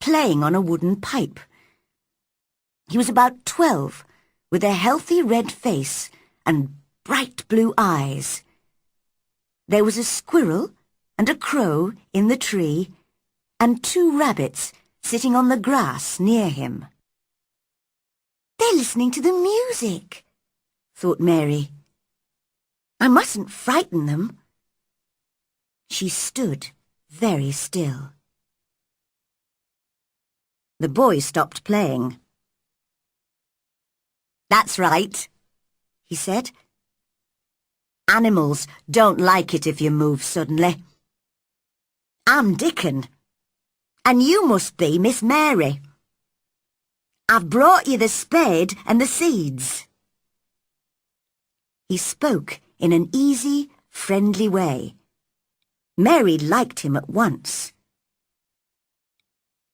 playing on a wooden pipe. He was about 12, with a healthy red face and bright blue eyes. There was a squirrel and a crow in the tree, and 2 rabbits sitting on the grass near him. "They're listening to the music," thought Mary. "I mustn't frighten them." She stood very still. The boy stopped playing. "That's right," he said. "Animals don't like it if you move suddenly. I'm Dickon, and you must be Miss Mary. I've brought you the spade and the seeds." He spoke in an easy, friendly way. Mary liked him at once.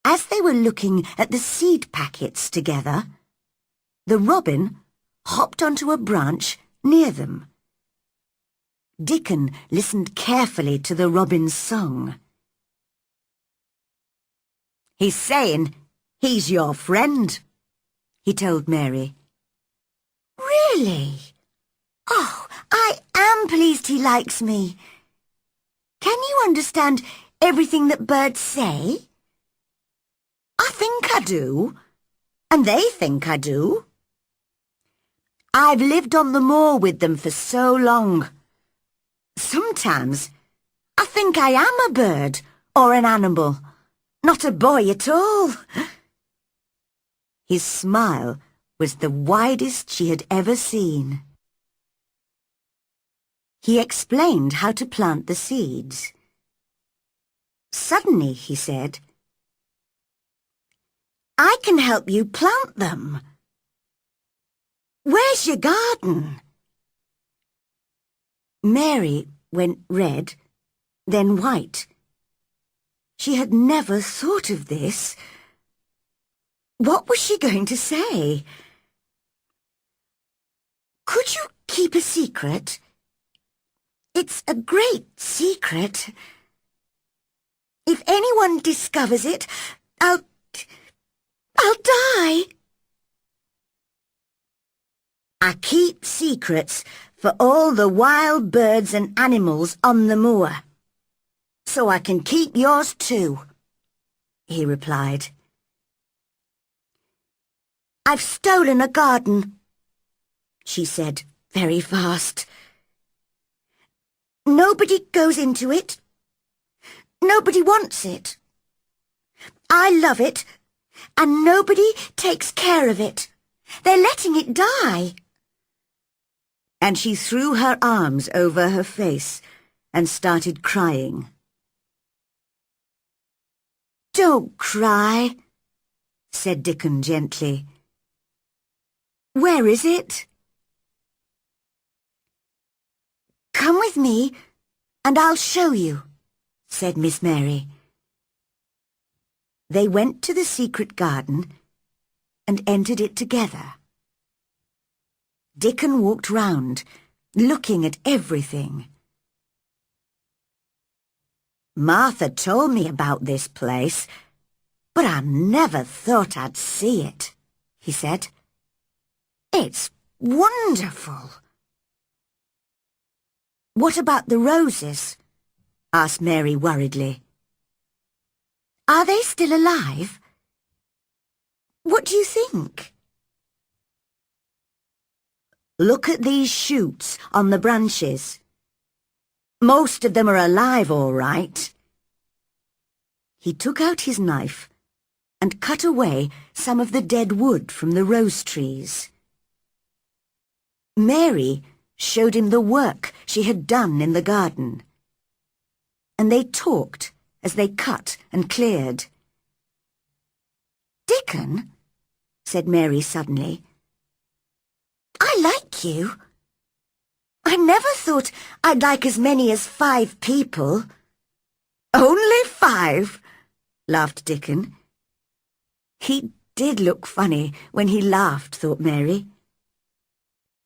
As they were looking at the seed packets together, the robin hopped onto a branch near them. Dickon listened carefully to the robin's song. "He's saying he's your friend," he told Mary. "Really? Oh, I am pleased he likes me. Can you understand everything that birds say?" "I think I do, and they think I do. I've lived on the moor with them for so long. Sometimes I think I am a bird or an animal, not a boy at all." His smile was the widest she had ever seen. He explained how to plant the seeds. Suddenly, he said, "I can help you plant them. Where's your garden?" Mary went red, then white. She had never thought of this. What was she going to say? "Could you keep a secret? It's a great secret. If anyone discovers it, I'll die." "I keep secrets for all the wild birds and animals on the moor, so I can keep yours too," he replied. "I've stolen a garden," she said very fast. "Nobody goes into it. Nobody wants it. I love it, and nobody takes care of it. They're letting it die." And she threw her arms over her face and started crying. "Don't cry," said Dickon gently. "Where is it?" "Come with me, and I'll show you," said Miss Mary. They went to the secret garden and entered it together. Dickon walked round, looking at everything. "Martha told me about this place, but I never thought I'd see it," he said. "It's wonderful." "What about the roses?" asked Mary worriedly. "Are they still alive? What do you think?" "Look at these shoots on the branches. Most of them are alive, all right." He took out his knife and cut away some of the dead wood from the rose trees. Mary showed him the work she had done in the garden, and they talked as they cut and cleared. "Dickon, said Mary suddenly. "I like you. I never thought I'd like as many as 5 people." "Only 5?" laughed Dickon. He did look funny when he laughed, thought Mary.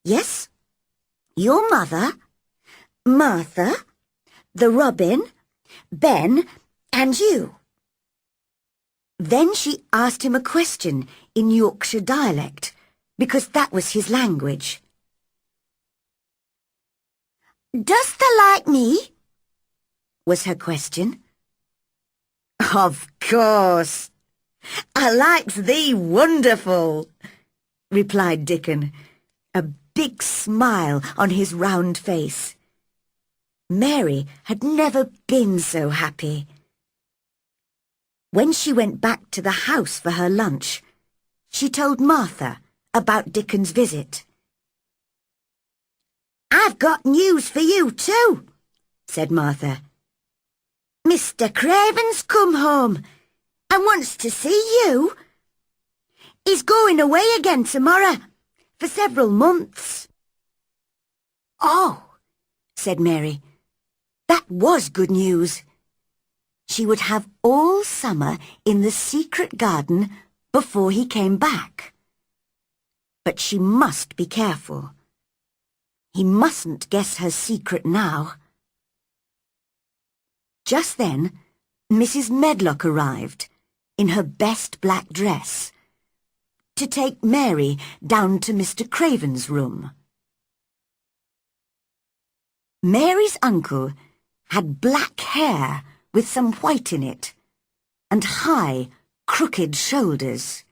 "Yes, your mother, Martha, the robin, Ben, and you." Then she asked him a question in Yorkshire dialect, because that was his language. "Dost thou like me?" was her question. "Of course. I likes thee wonderful," replied Dickon, a big smile on his round face. Mary had never been so happy. When she went back to the house for her lunch, she told Martha about Dickon's visit. "I've got news for you too," said Martha. "Mr. Craven's come home and wants to see you. He's going away again tomorrow for several months." "Oh," said Mary. That was good news. She would have all summer in the secret garden before he came back. But she must be careful. He mustn't guess her secret now. Just then, Mrs. Medlock arrived, in her best black dress, to take Mary down to Mr. Craven's room. Mary's uncle had black hair with some white in it, and high, crooked shoulders.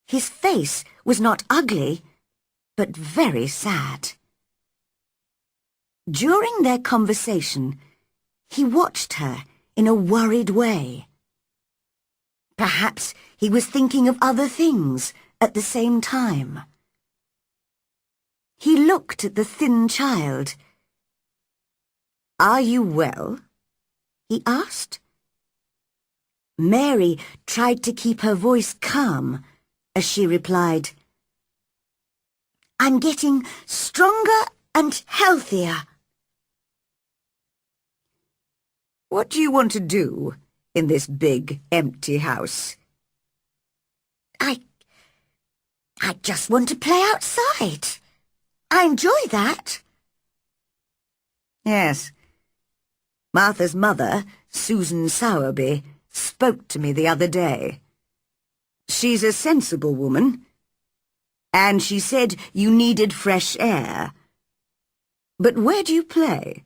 His face was not ugly, but very sad. During their conversation, he watched her in a worried way. Perhaps he was thinking of other things at the same time. He looked at the thin child. "Are you well?" he asked. Mary tried to keep her voice calm as she replied, "I'm getting stronger and healthier." "What do you want to do in this big, empty house?" I just want to play outside. I enjoy that." "Yes. Martha's mother, Susan Sowerby, spoke to me the other day. She's a sensible woman, and she said you needed fresh air. But where do you play?"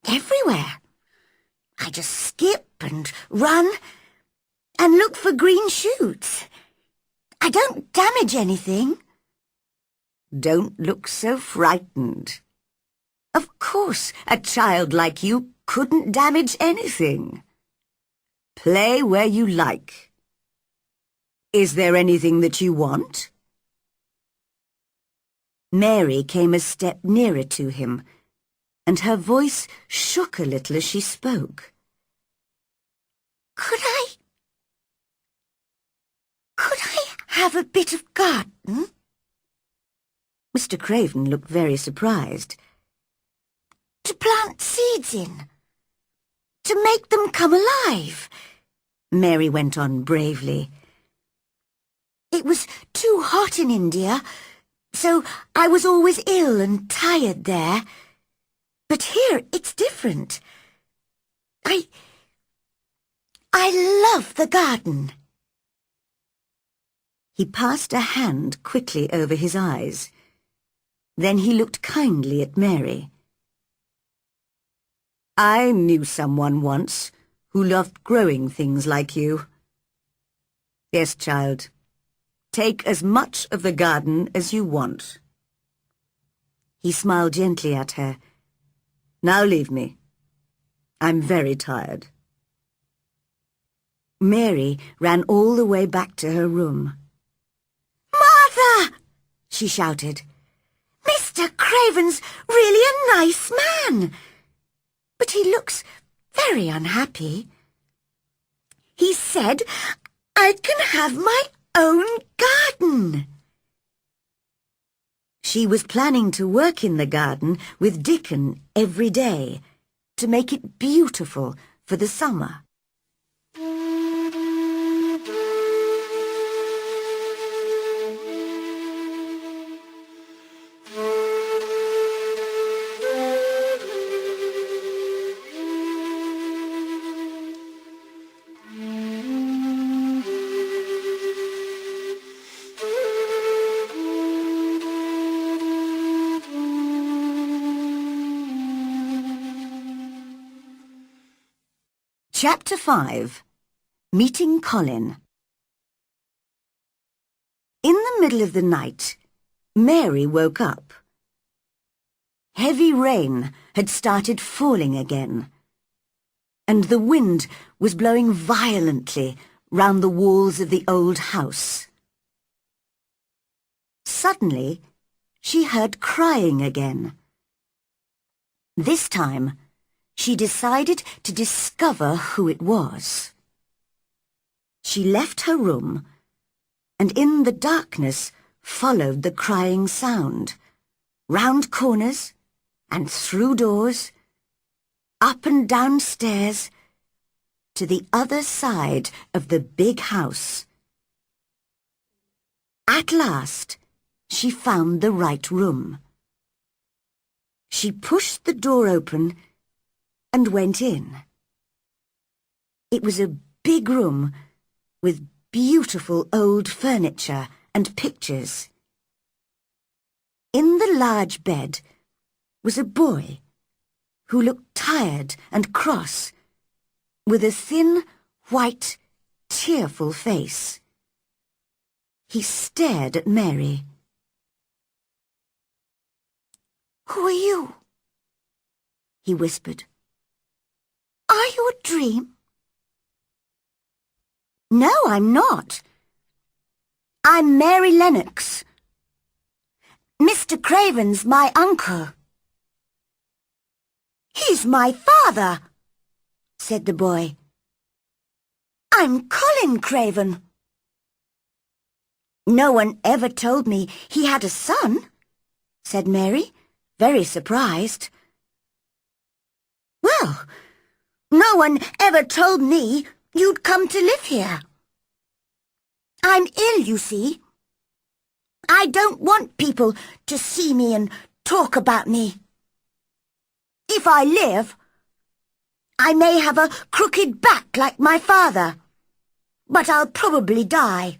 "Everywhere. I just skip and run and look for green shoots. I don't damage anything." "Don't look so frightened. Of course, a child like you couldn't damage anything. Play where you like. Is there anything that you want?" Mary came a step nearer to him, and her voice shook a little as she spoke. Could I have a bit of garden?" Mr. Craven looked very surprised. "To plant seeds in, to make them come alive," Mary went on bravely. "It was too hot in India, so I was always ill and tired there. But here it's different. I love the garden." He passed a hand quickly over his eyes. Then he looked kindly at Mary. "I knew someone once who loved growing things like you. Yes, child, take as much of the garden as you want." He smiled gently at her. "Now leave me. I'm very tired." Mary ran all the way back to her room. "Martha!" she shouted. "Mr. Craven's really a nice man, but he looks very unhappy. He said I can have my own garden. She was planning to work in the garden with Dickon every day to make it beautiful for the summer. Chapter 5. Meeting Colin. In the middle of the night, Mary woke up. Heavy rain had started falling again, and the wind was blowing violently round the walls of the old house. Suddenly, she heard crying again. This time, she decided to discover who it was. She left her room and in the darkness followed the crying sound, round corners and through doors, up and down stairs, to the other side of the big house. At last, she found the right room. She pushed the door open and went in. It was a big room with beautiful old furniture and pictures. In the large bed was a boy who looked tired and cross, with a thin, white, tearful face. He stared at Mary. "Who are you?" he whispered. "Are you a dream?" "No, I'm not. I'm Mary Lennox. Mr. Craven's my uncle." "He's my father," said the boy. "I'm Colin Craven." "No one ever told me he had a son," said Mary, very surprised. "Well, no one ever told me you'd come to live here. I'm ill, you see. I don't want people to see me and talk about me. If I live, I may have a crooked back like my father, but I'll probably die."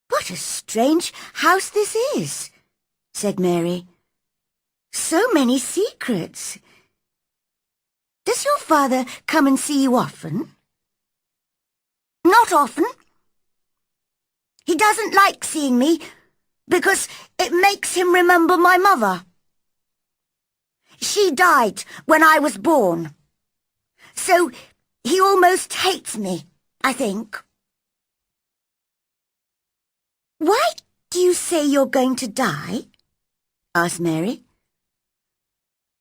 "What a strange house this is," said Mary. "So many secrets. Does your father come and see you often?" "Not often. He doesn't like seeing me because it makes him remember my mother. She died when I was born, so he almost hates me, I think." "Why do you say you're going to die?" asked Mary.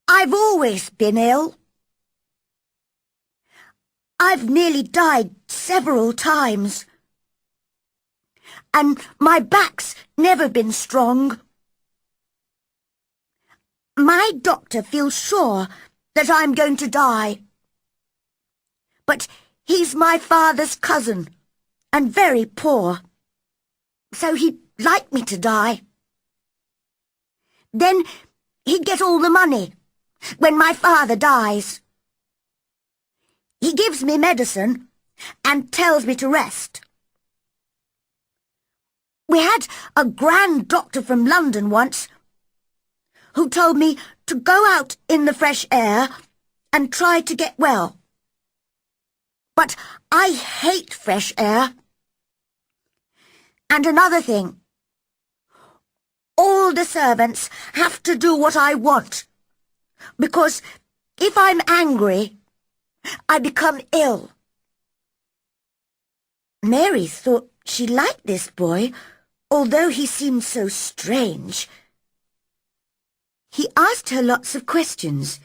"I've always been ill. I've nearly died several times. And my back's never been strong. My doctor feels sure that I'm going to die. But he's my father's cousin and very poor, so he'd like me to die. Then he'd get all the money when my father dies. He gives me medicine and tells me to rest. We had a grand doctor from London once who told me to go out in the fresh air and try to get well. But I hate fresh air. And another thing, all the servants have to do what I want, because if I'm angry, I become ill." Mary thought she liked this boy, although he seemed so strange. He asked her lots of questions,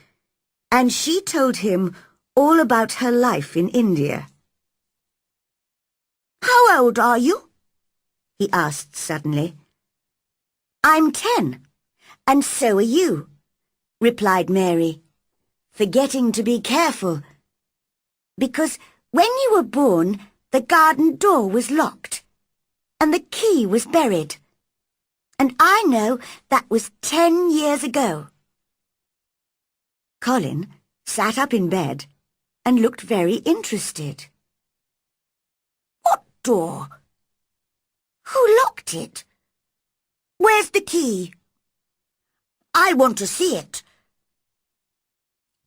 and she told him all about her life in India. How old are you? He asked suddenly. I'm 10, and so are you, replied Mary, forgetting to be careful, because when you were born, the garden door was locked, and the key was buried. And I know that was 10 years ago. Colin sat up in bed and looked very interested. What door? Who locked it? Where's the key? I want to see it.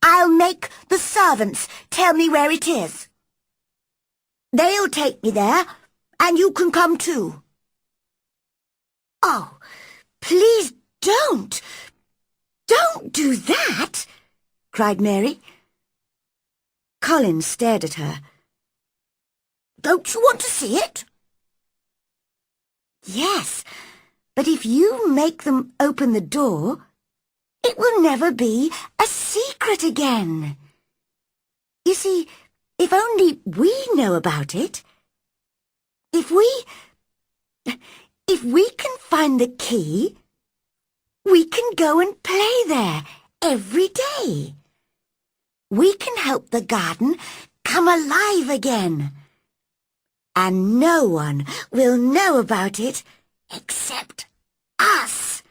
I'll make the servants tell me where it is. They'll take me there, and you can come too. Oh, please don't. Don't do that, cried Mary. Colin stared at her. Don't you want to see it? Yes, but if you make them open the door, it will never be a secret again. You see, if only we know about it, if we can find the key, we can go and play there every day. We can help the garden come alive again. And no one will know about it except us.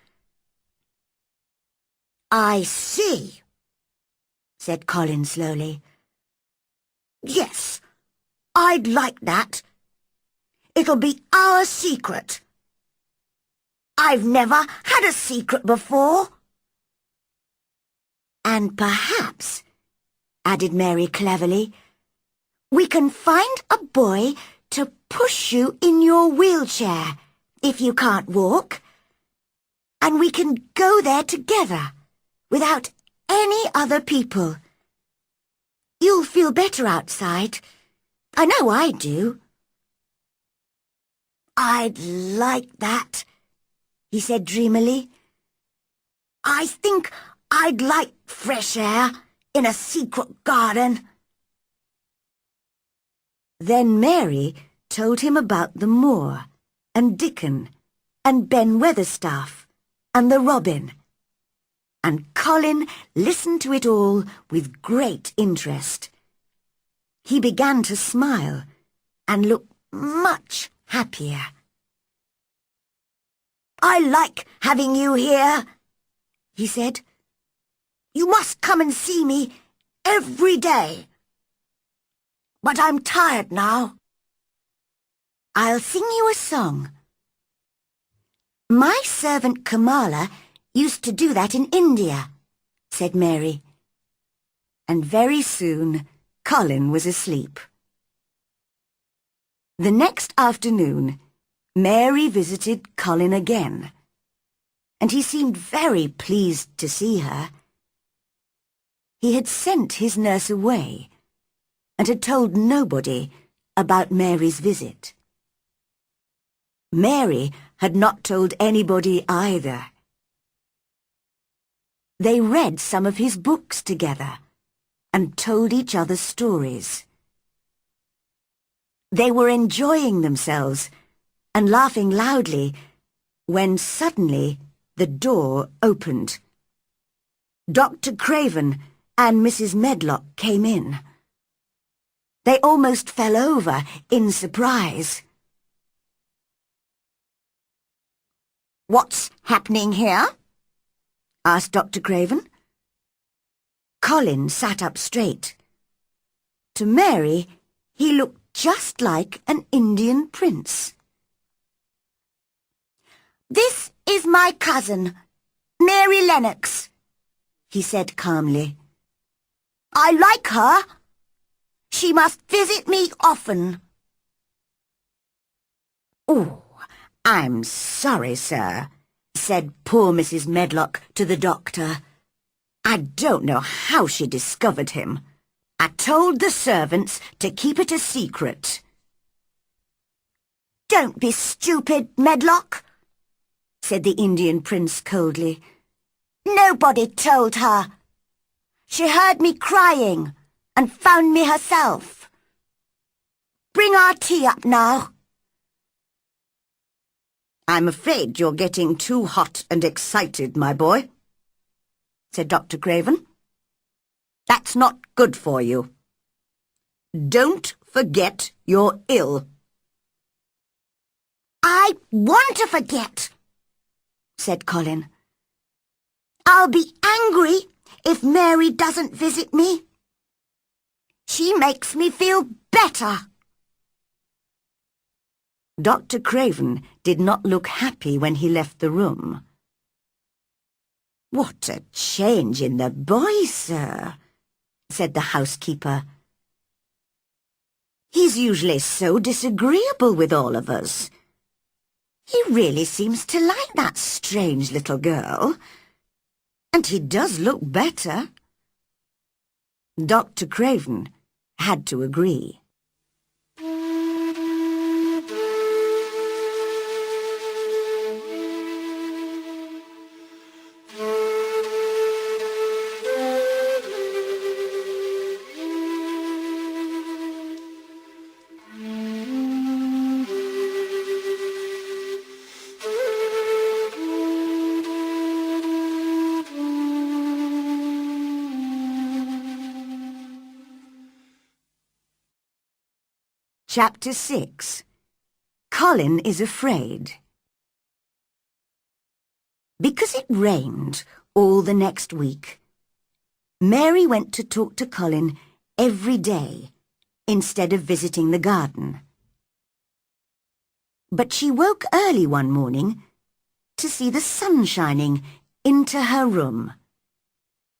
I see, said Colin slowly. Yes, I'd like that. It'll be our secret. I've never had a secret before. And perhaps, added Mary cleverly, we can find a boy to push you in your wheelchair if you can't walk. And we can go there together without any other people. You'll feel better outside. I know I do. I'd like that, he said dreamily. I think I'd like fresh air in a secret garden. Then Mary told him about the moor, and Dickon, and Ben Weatherstaff, and the robin. And Colin listened to it all with great interest. He began to smile and look much happier. I like having you here, he said. You must come and see me every day. But I'm tired now. I'll sing you a song. My servant Kamala used to do that in India, said Mary. And very soon Colin was asleep. The next afternoon, Mary visited Colin again, and he seemed very pleased to see her. He had sent his nurse away, and had told nobody about Mary's visit. Mary had not told anybody either. They read some of his books together and told each other stories. They were enjoying themselves and laughing loudly when suddenly the door opened. Dr. Craven and Mrs. Medlock came in. They almost fell over in surprise. What's happening here? Asked Dr. Craven. Colin sat up straight. To Mary, he looked just like an Indian prince. This is my cousin, Mary Lennox, he said calmly. I like her. She must visit me often. Oh, I'm sorry, sir, said poor Mrs. Medlock to the doctor. I don't know how she discovered him. I told the servants to keep it a secret. Don't be stupid, Medlock, said the Indian prince coldly. Nobody told her. She heard me crying and found me herself. Bring our tea up now. I'm afraid you're getting too hot and excited, my boy, said Dr. Craven. That's not good for you. Don't forget you're ill. I want to forget, said Colin. I'll be angry if Mary doesn't visit me. She makes me feel better. Dr. Craven did not look happy when he left the room. What a change in the boy, sir, said the housekeeper. He's usually so disagreeable with all of us. He really seems to like that strange little girl. And he does look better. Dr. Craven had to agree. Chapter 6. Colin is afraid. Because it rained all the next week, Mary went to talk to Colin every day instead of visiting the garden. But she woke early one morning to see the sun shining into her room,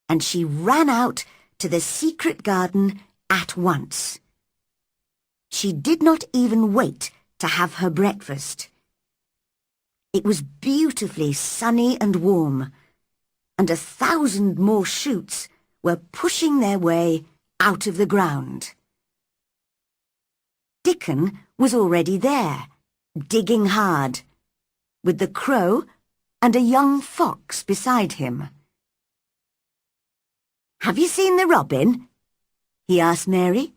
and she ran out to the secret garden at once. She did not even wait to have her breakfast. It was beautifully sunny and warm, and 1,000 more shoots were pushing their way out of the ground. Dickon was already there, digging hard, with the crow and a young fox beside him. "Have you seen the robin?" he asked Mary.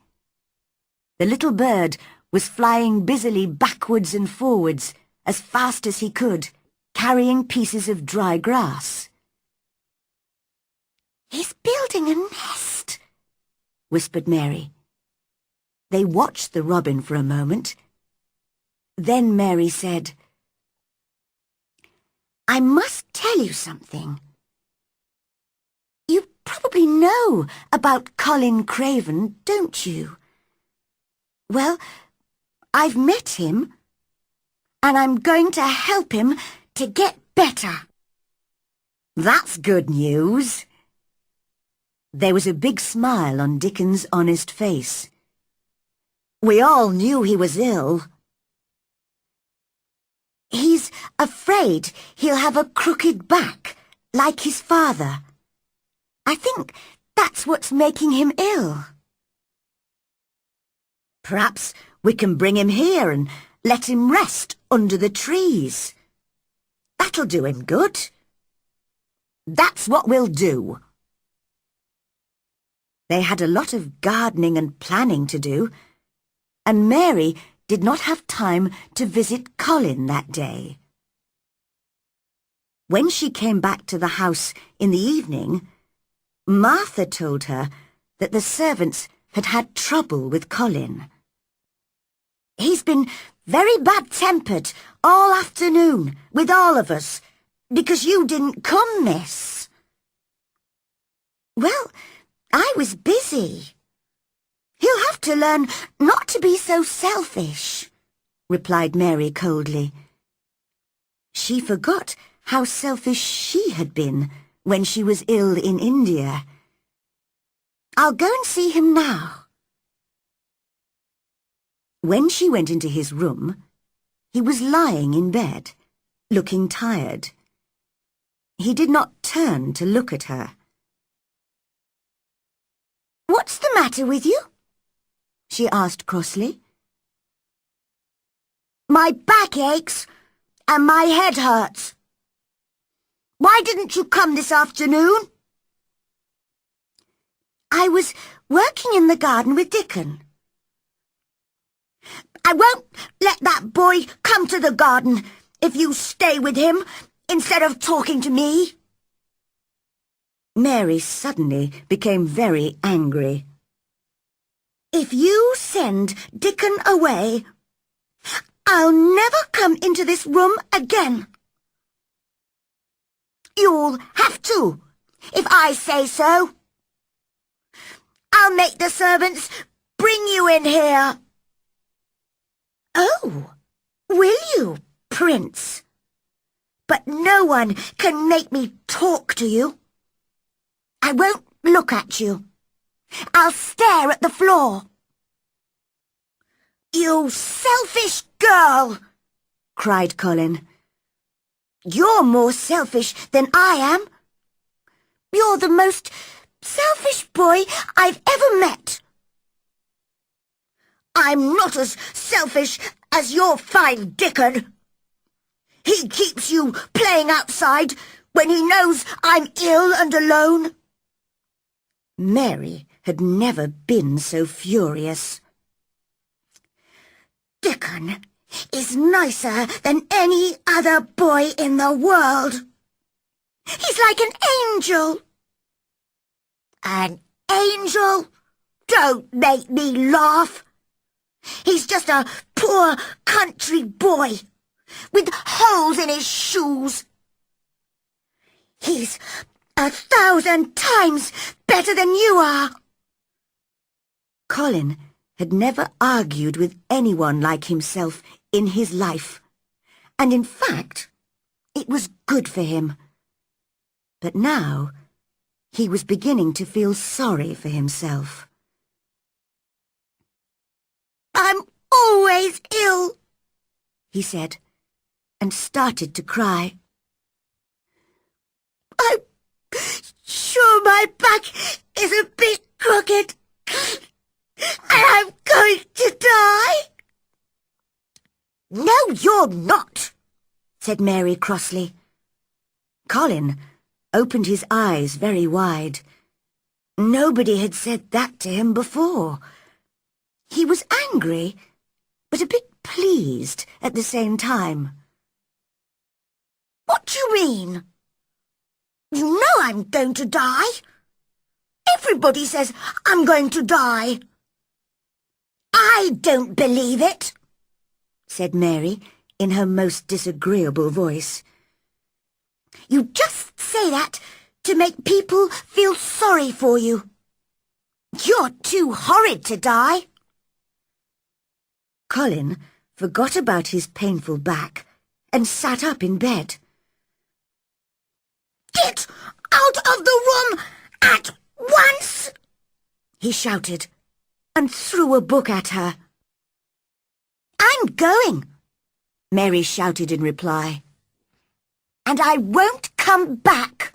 The little bird was flying busily backwards and forwards as fast as he could, carrying pieces of dry grass. "He's building a nest," whispered Mary. They watched the robin for a moment. Then Mary said, "I must tell you something. You probably know about Colin Craven, don't you? Well, I've met him, and I'm going to help him to get better." "That's good news." There was a big smile on Dickon's honest face. "We all knew he was ill." "He's afraid he'll have a crooked back, like his father. I think that's what's making him ill." "Perhaps we can bring him here and let him rest under the trees. That'll do him good." "That's what we'll do." They had a lot of gardening and planning to do, and Mary did not have time to visit Colin that day. When she came back to the house in the evening, Martha told her that the servants had had trouble with Colin. "He's been very bad-tempered all afternoon with all of us, because you didn't come, miss." "Well, I was busy. He'll have to learn not to be so selfish," replied Mary coldly. She forgot how selfish she had been when she was ill in India. "I'll go and see him now." When she went into his room, he was lying in bed, looking tired. He did not turn to look at her. "What's the matter with you?" she asked crossly. "My back aches and my head hurts. Why didn't you come this afternoon?" "I was working in the garden with Dickon." "I won't let that boy come to the garden if you stay with him instead of talking to me." Mary suddenly became very angry. "If you send Dickon away, I'll never come into this room again." "You'll have to, if I say so. I'll make the servants bring you in here." "Oh, will you, Prince? But no one can make me talk to you. I won't look at you. I'll stare at the floor." "You selfish girl!" cried Colin. "You're more selfish than I am. You're the most selfish boy I've ever met." "I'm not as selfish as your fine Dickon. He keeps you playing outside when he knows I'm ill and alone." Mary had never been so furious. "Dickon is nicer than any other boy in the world. He's like an angel." "An angel? Don't make me laugh. He's just a poor country boy with holes in his shoes. He's 1,000 times better than you are." Colin had never argued with anyone like himself in his life, and in fact, it was good for him. But now, he was beginning to feel sorry for himself. "I'm always ill," he said, and started to cry. "I'm sure my back is a bit crooked, and I'm going to die." "No, you're not," said Mary crossly. Colin opened his eyes very wide. Nobody had said that to him before. He was angry, but a bit pleased at the same time. "What do you mean? You know I'm going to die. Everybody says I'm going to die." "I don't believe it," said Mary in her most disagreeable voice. "You just say that to make people feel sorry for you. You're too horrid to die." Colin forgot about his painful back and sat up in bed. "Get out of the room at once!" he shouted, and threw a book at her. "I'm going," Mary shouted in reply. "And I won't come back."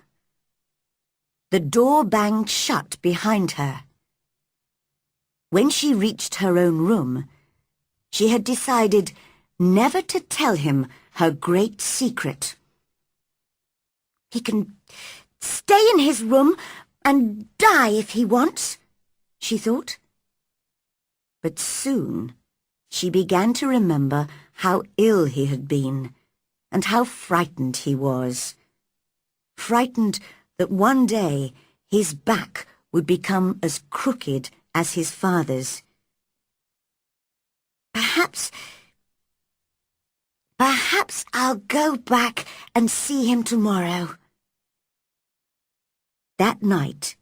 The door banged shut behind her. When she reached her own room, she had decided never to tell him her great secret. "He can stay in his room and die if he wants," she thought. But soon she began to remember how ill he had been and how frightened he was. Frightened that one day his back would become as crooked as his father's. Perhaps I'll go back and see him tomorrow." That night,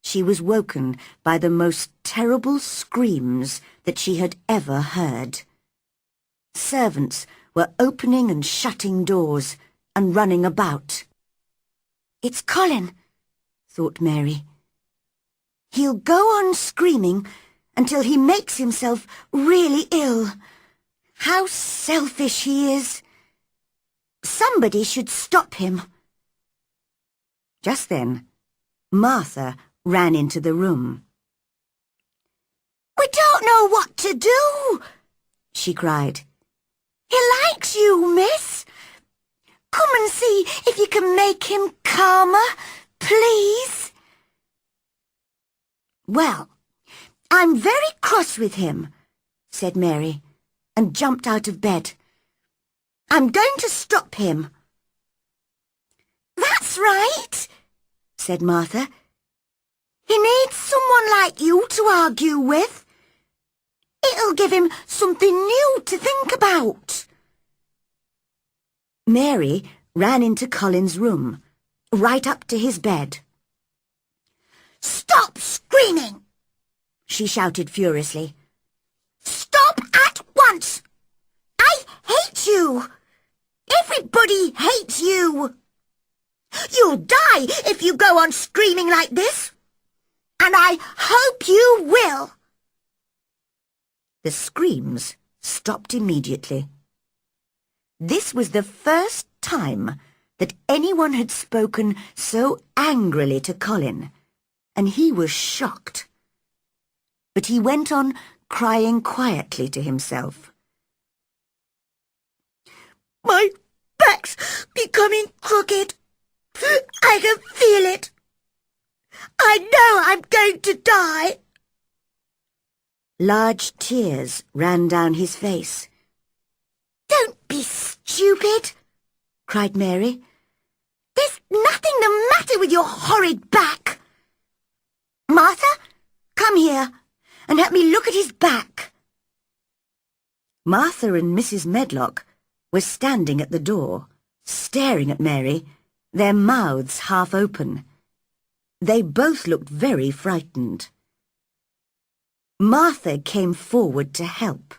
she was woken by the most terrible screams that she had ever heard. Servants were opening and shutting doors and running about. "It's Colin," thought Mary. "He'll go on screaming until he makes himself really ill. How selfish he is! Somebody should stop him." Just then, Martha ran into the room. "We don't know what to do," she cried. "He likes you, miss. Come and see if you can make him calmer, please." "Well, I'm very cross with him," said Mary, and jumped out of bed. I'm going to stop him. That's right, said Martha. He needs someone like you to argue with. It'll give him something new to think about. Mary ran into Colin's room, right up to his bed. Stop screaming, she shouted furiously. Stop at once! I hate you! Everybody hates you! You'll die if you go on screaming like this! And I hope you will! The screams stopped immediately. This was the first time that anyone had spoken so angrily to Colin, and he was shocked. But he went on crying quietly to himself. My back's becoming crooked. I can feel it. I know I'm going to die. Large tears ran down his face. Don't be stupid, cried Mary. There's nothing the matter with your horrid back. Martha, come here and help me look at his back. Martha and Mrs. Medlock were standing at the door, staring at Mary, their mouths half open. They both looked very frightened. Martha came forward to help,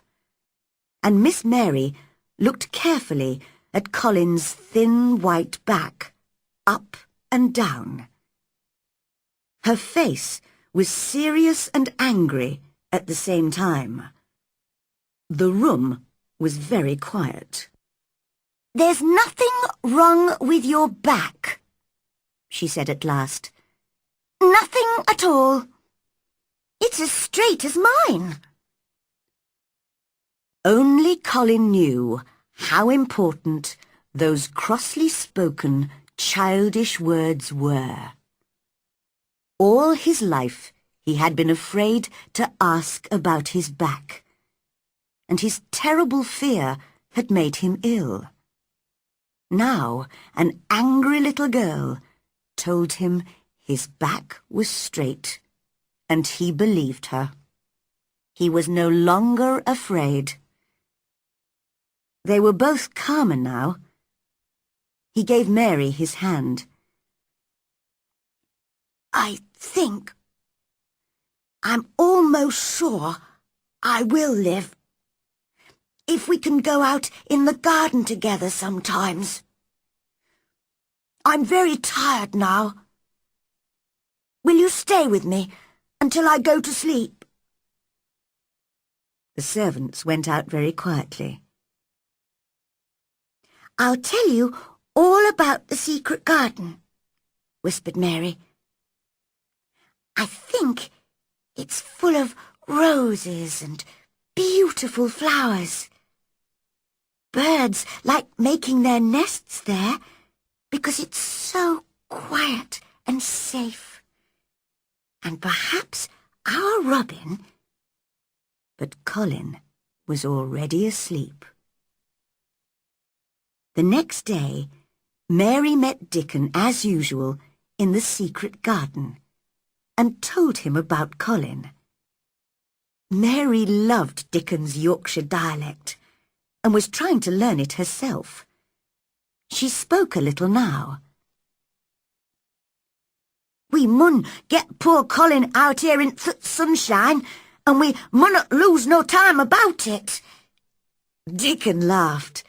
and Miss Mary looked carefully at Colin's thin white back, up and down. Her face was serious and angry at the same time. The room was very quiet. There's nothing wrong with your back, she said at last. Nothing at all. It's as straight as mine. Only Colin knew how important those crossly spoken, childish words were. All his life he had been afraid to ask about his back, and his terrible fear had made him ill. Now an angry little girl told him his back was straight, and he believed her. He was no longer afraid. They were both calmer now. He gave Mary his hand. I think, I'm almost sure I will live. If we can go out in the garden together sometimes. I'm very tired now. Will you stay with me until I go to sleep? The servants went out very quietly. I'll tell you all about the secret garden, whispered Mary. I think it's full of roses and beautiful flowers. Birds like making their nests there because it's so quiet and safe. And perhaps our robin... But Colin was already asleep. The next day, Mary met Dickon as usual in the secret garden and told him about Colin. Mary loved Dickon's Yorkshire dialect and was trying to learn it herself. She spoke a little now. We mun get poor Colin out here in th' sunshine, and we munnot lose no time about it. Dickon laughed.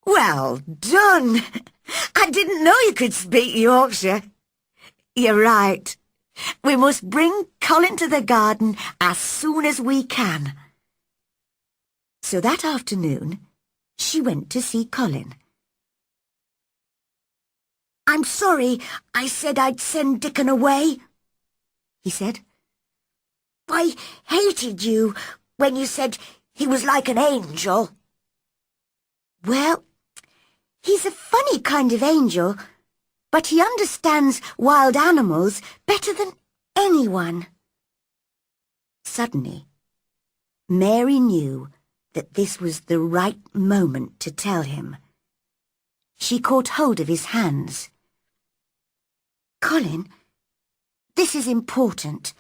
Well done! I didn't know you could speak Yorkshire. You're right. We must bring Colin to the garden as soon as we can. So that afternoon, she went to see Colin. I'm sorry I said I'd send Dickon away, he said. I hated you when you said he was like an angel. Well, he's a funny kind of angel, but he understands wild animals better than anyone. Suddenly, Mary knew that this was the right moment to tell him She caught hold of his hands. "Colin, this is important.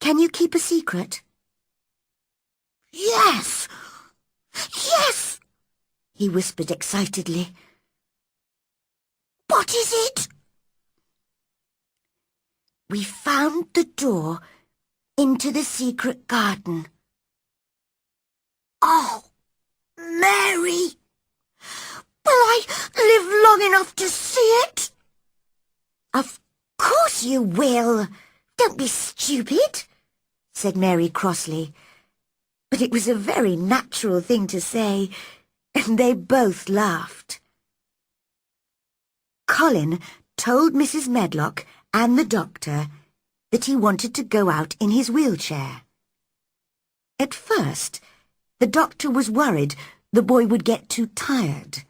Can you keep a secret?" "Yes! Yes!" he whispered excitedly. "What is it?" "We found the door into the secret garden." "Oh, Mary! Will I live long enough to see it?" "Of course you will. Don't be stupid," said Mary crossly. But it was a very natural thing to say, and they both laughed. Colin told Mrs. Medlock and the doctor that he wanted to go out in his wheelchair. At first, the doctor was worried the boy would get too tired.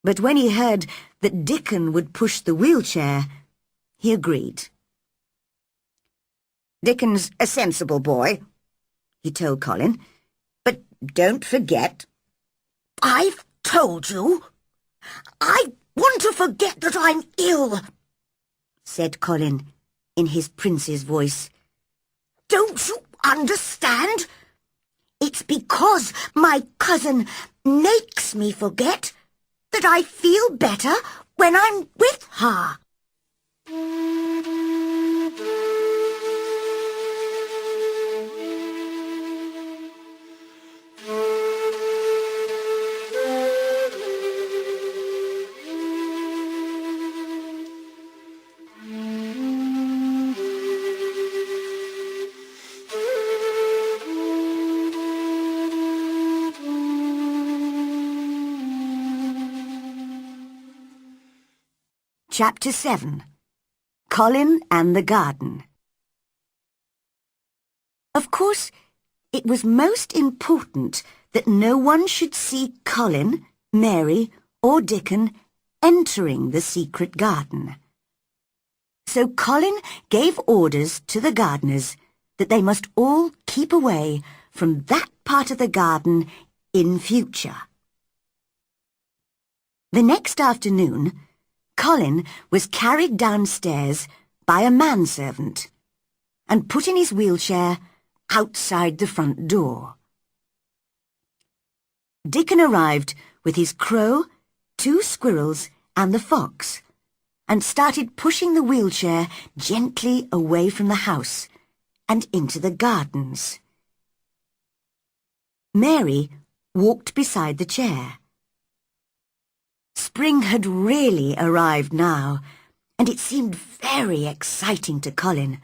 But when he heard that Dickon would push the wheelchair, he agreed. "Dickon's a sensible boy," he told Colin, "but don't forget—" "I've told you. I want to forget that I'm ill," said Colin in his prince's voice. "Don't you understand? It's because my cousin makes me forget that I feel better when I'm with her." Chapter 7. Colin and the Garden. Of course, it was most important that no one should see Colin, Mary, or Dickon entering the secret garden. So Colin gave orders to the gardeners that they must all keep away from that part of the garden in future. The next afternoon, Colin was carried downstairs by a manservant and put in his wheelchair outside the front door. Dickon arrived with his crow, 2 squirrels and the fox and started pushing the wheelchair gently away from the house and into the gardens. Mary walked beside the chair. Spring had really arrived now, and it seemed very exciting to Colin,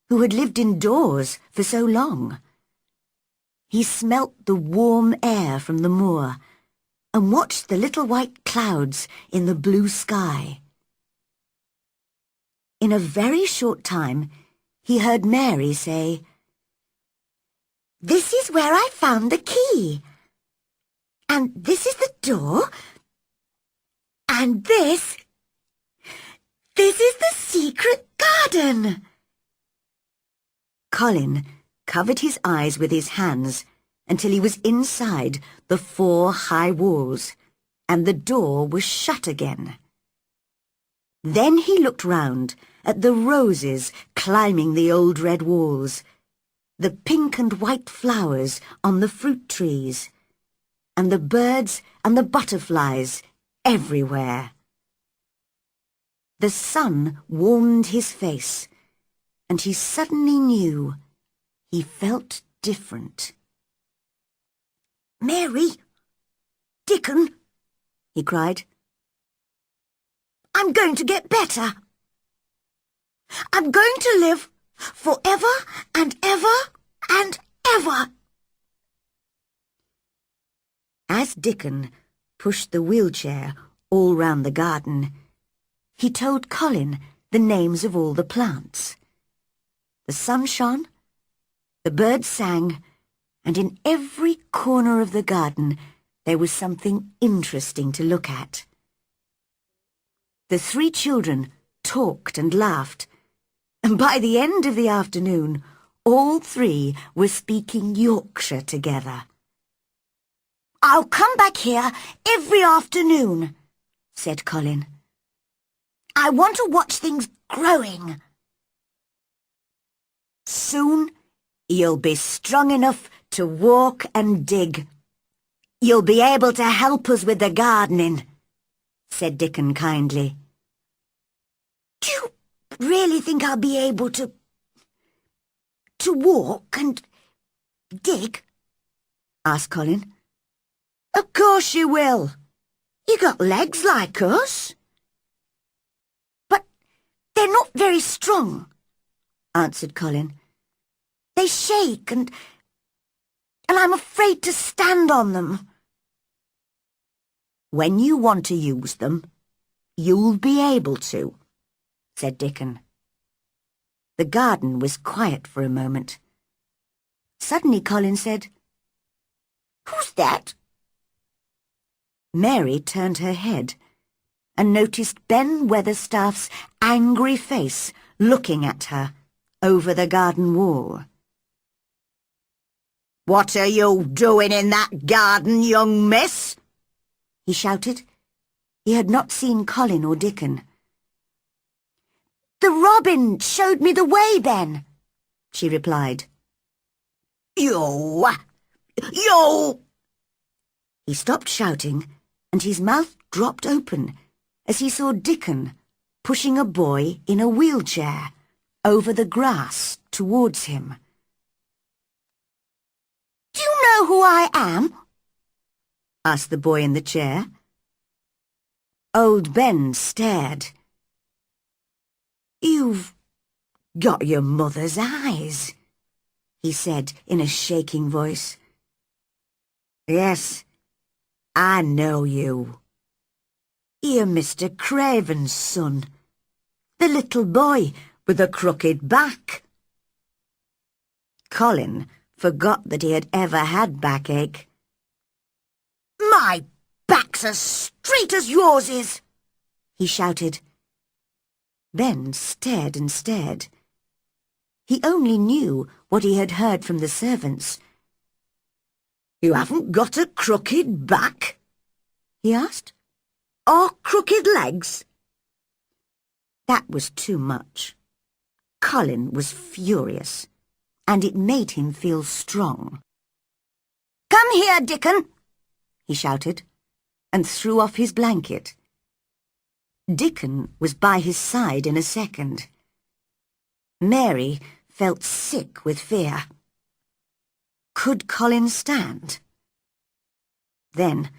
who had lived indoors for so long. He smelt the warm air from the moor and watched the little white clouds in the blue sky. In a very short time, he heard Mary say, "This is where I found the key. And this is the door. And this is the secret garden." Colin covered his eyes with his hands until he was inside the 4 high walls, and the door was shut again. Then he looked round at the roses climbing the old red walls, the pink and white flowers on the fruit trees, and the birds and the butterflies everywhere. The sun warmed his face, and he suddenly knew he felt different. "Mary! Dickon!" he cried. "I'm going to get better. I'm going to live forever and ever and ever." As Dickon pushed the wheelchair all round the garden, he told Colin the names of all the plants. The sun shone, the birds sang, and in every corner of the garden there was something interesting to look at. The 3 children talked and laughed, and by the end of the afternoon, all 3 were speaking Yorkshire together. I'll come back here every afternoon, said Colin. I want to watch things growing. Soon you'll be strong enough to walk and dig. You'll be able to help us with the gardening, said Dickon kindly. Do you really think I'll be able to walk and dig? Asked Colin. Of course you will. You got legs like us. But they're not very strong, answered Colin. They shake and I'm afraid to stand on them. When you want to use them, you'll be able to, said Dickon. The garden was quiet for a moment. Suddenly Colin said, Who's that? Mary turned her head and noticed Ben Weatherstaff's angry face looking at her over the garden wall. What are you doing in that garden, young miss? He shouted. He had not seen Colin or Dickon. The robin showed me the way, Ben, she replied. You! He stopped shouting, and his mouth dropped open as he saw Dickon pushing a boy in a wheelchair over the grass towards him. Do you know who I am? Asked the boy in the chair. Old Ben stared. You've got your mother's eyes, he said in a shaking voice. Yes, I know you. You're Mr. Craven's son, the little boy with a crooked back. Colin forgot that he had ever had backache. My back's as straight as yours is, he shouted. Ben stared and stared. He only knew what he had heard from the servants. You haven't got a crooked back? He asked. Or crooked legs? That was too much. Colin was furious, and it made him feel strong. Come here, Dickon, he shouted, and threw off his blanket. Dickon was by his side in a second. Mary felt sick with fear. Could Colin stand? Then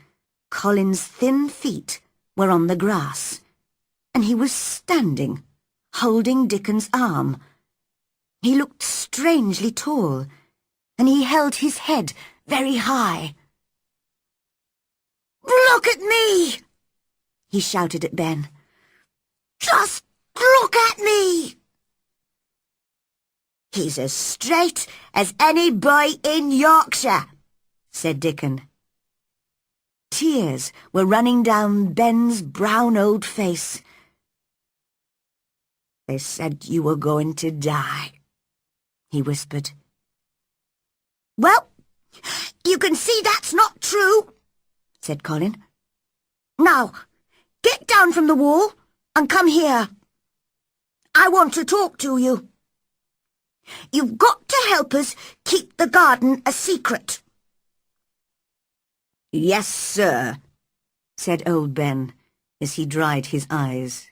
Colin's thin feet were on the grass, and he was standing, holding Dickon's arm. He looked strangely tall, and he held his head very high. Look at me! He shouted at Ben. Just look at me! He's as straight as any boy in Yorkshire, said Dickon. Tears were running down Ben's brown old face. They said you were going to die, he whispered. Well, you can see that's not true, said Colin. Now, get down from the wall and come here. I want to talk to you. You've got to help us keep the garden a secret. Yes, sir, said old Ben as he dried his eyes.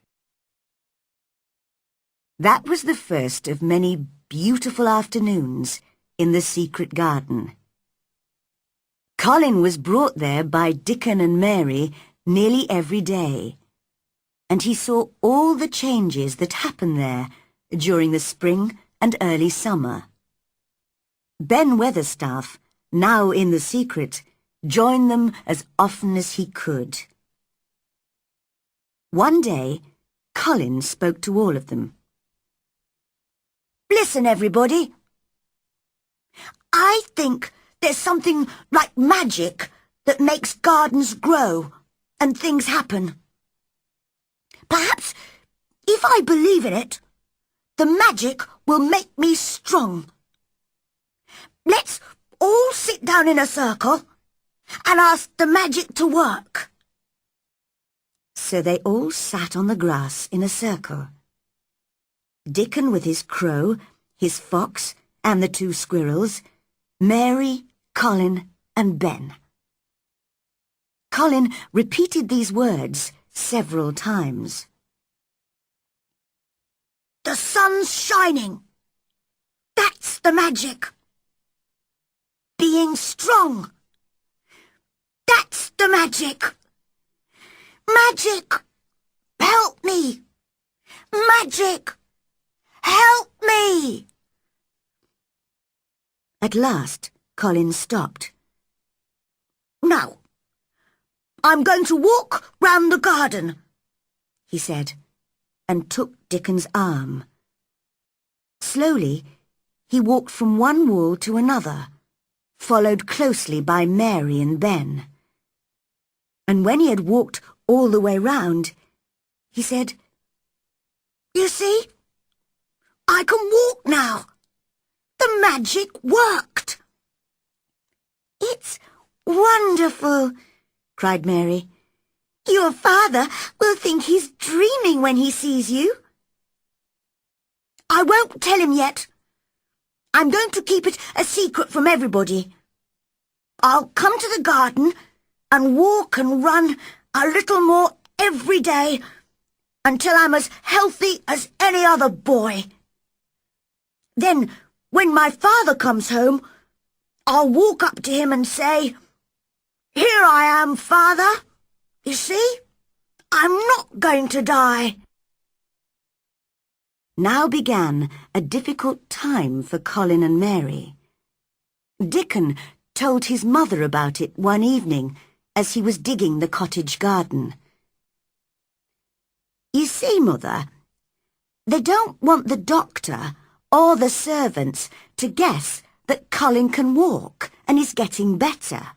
That was the first of many beautiful afternoons in the secret garden. Colin was brought there by Dickon and Mary nearly every day, and he saw all the changes that happened there during the spring and early summer. Ben Weatherstaff, now in the secret, joined them as often as he could. One day, Colin spoke to all of them. Listen, everybody. I think there's something like magic that makes gardens grow and things happen. Perhaps, if I believe in it, the magic will make me strong. Let's all sit down in a circle and ask the magic to work." So they all sat on the grass in a circle. Dickon with his crow, his fox, and the two squirrels, Mary, Colin, and Ben. Colin repeated these words several times. "The sun's shining. That's the magic. Being strong. That's the magic. Magic, help me. Magic, help me." At last, Colin stopped. "Now, I'm going to walk round the garden," he said, and took Dickon's arm. Slowly, he walked from one wall to another, followed closely by Mary and Ben. And when he had walked all the way round, he said, "You see, I can walk now. The magic worked." "It's wonderful," cried Mary. "Your father will think he's dreaming when he sees you." "I won't tell him yet. I'm going to keep it a secret from everybody. I'll come to the garden and walk and run a little more every day until I'm as healthy as any other boy. Then, when my father comes home, I'll walk up to him and say, 'Here I am, Father. You see, I'm not going to die.'" Now began a difficult time for Colin and Mary. Dickon told his mother about it one evening as he was digging the cottage garden. "You see, Mother, they don't want the doctor or the servants to guess that Colin can walk and is getting better.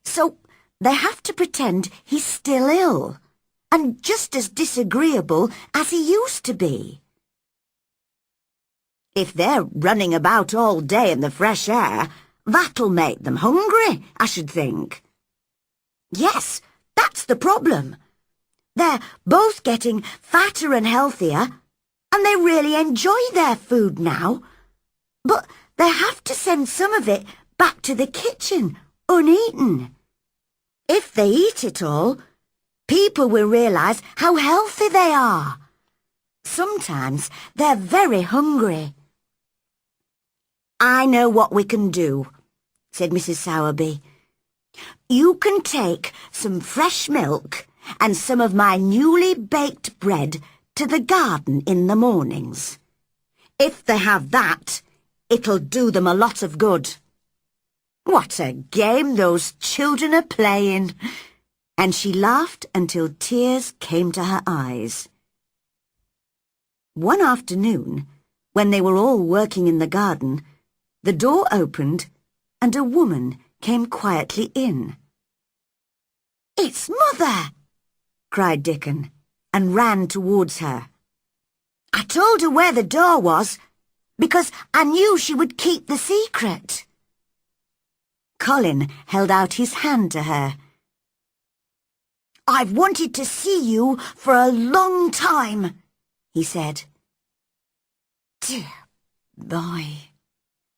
So they have to pretend he's still ill and just as disagreeable as he used to be. If they're running about all day in the fresh air, that'll make them hungry, I should think." "Yes, that's the problem. They're both getting fatter and healthier, and they really enjoy their food now. But they have to send some of it back to the kitchen, uneaten. If they eat it all, people will realise how healthy they are. Sometimes they're very hungry." "I know what we can do," said Mrs. Sowerby. "You can take some fresh milk and some of my newly baked bread to the garden in the mornings. If they have that, it'll do them a lot of good. What a game those children are playing!" And she laughed until tears came to her eyes. One afternoon, when they were all working in the garden, the door opened and a woman came quietly in. "It's Mother!" cried Dickon, and ran towards her. "I told her where the door was, because I knew she would keep the secret." Colin held out his hand to her. "I've wanted to see you for a long time," he said. "Dear boy,"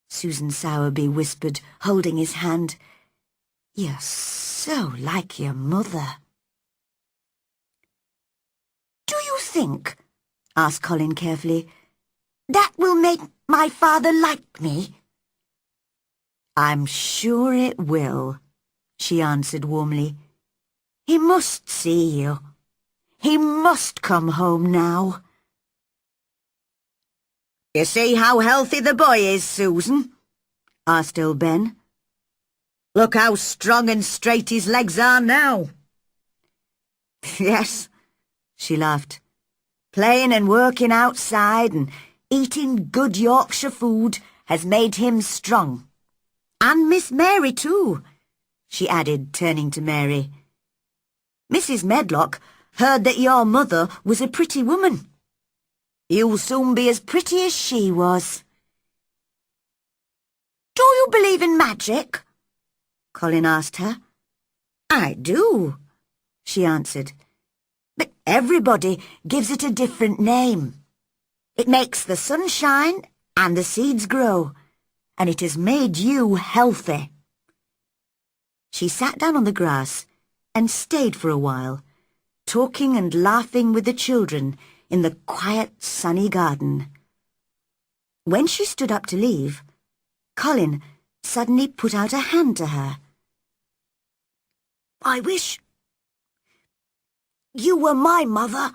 Susan Sowerby whispered, holding his hand. "You're so like your mother." "Do you think," asked Colin carefully, "that will make my father like me?" "I'm sure it will," she answered warmly. "He must see you. He must come home now." "You see how healthy the boy is, Susan?" asked old Ben. "Look how strong and straight his legs are now." "Yes," she laughed. "Playing and working outside and eating good Yorkshire food has made him strong. And Miss Mary too," she added, turning to Mary. "Mrs. Medlock heard that your mother was a pretty woman. You'll soon be as pretty as she was." "Do you believe in magic?" Colin asked her. "I do," she answered. "But everybody gives it a different name. It makes the sun shine and the seeds grow, and it has made you healthy." She sat down on the grass and stayed for a while, talking and laughing with the children in the quiet, sunny garden. When she stood up to leave, Colin suddenly put out a hand to her. "I wish you were my mother,"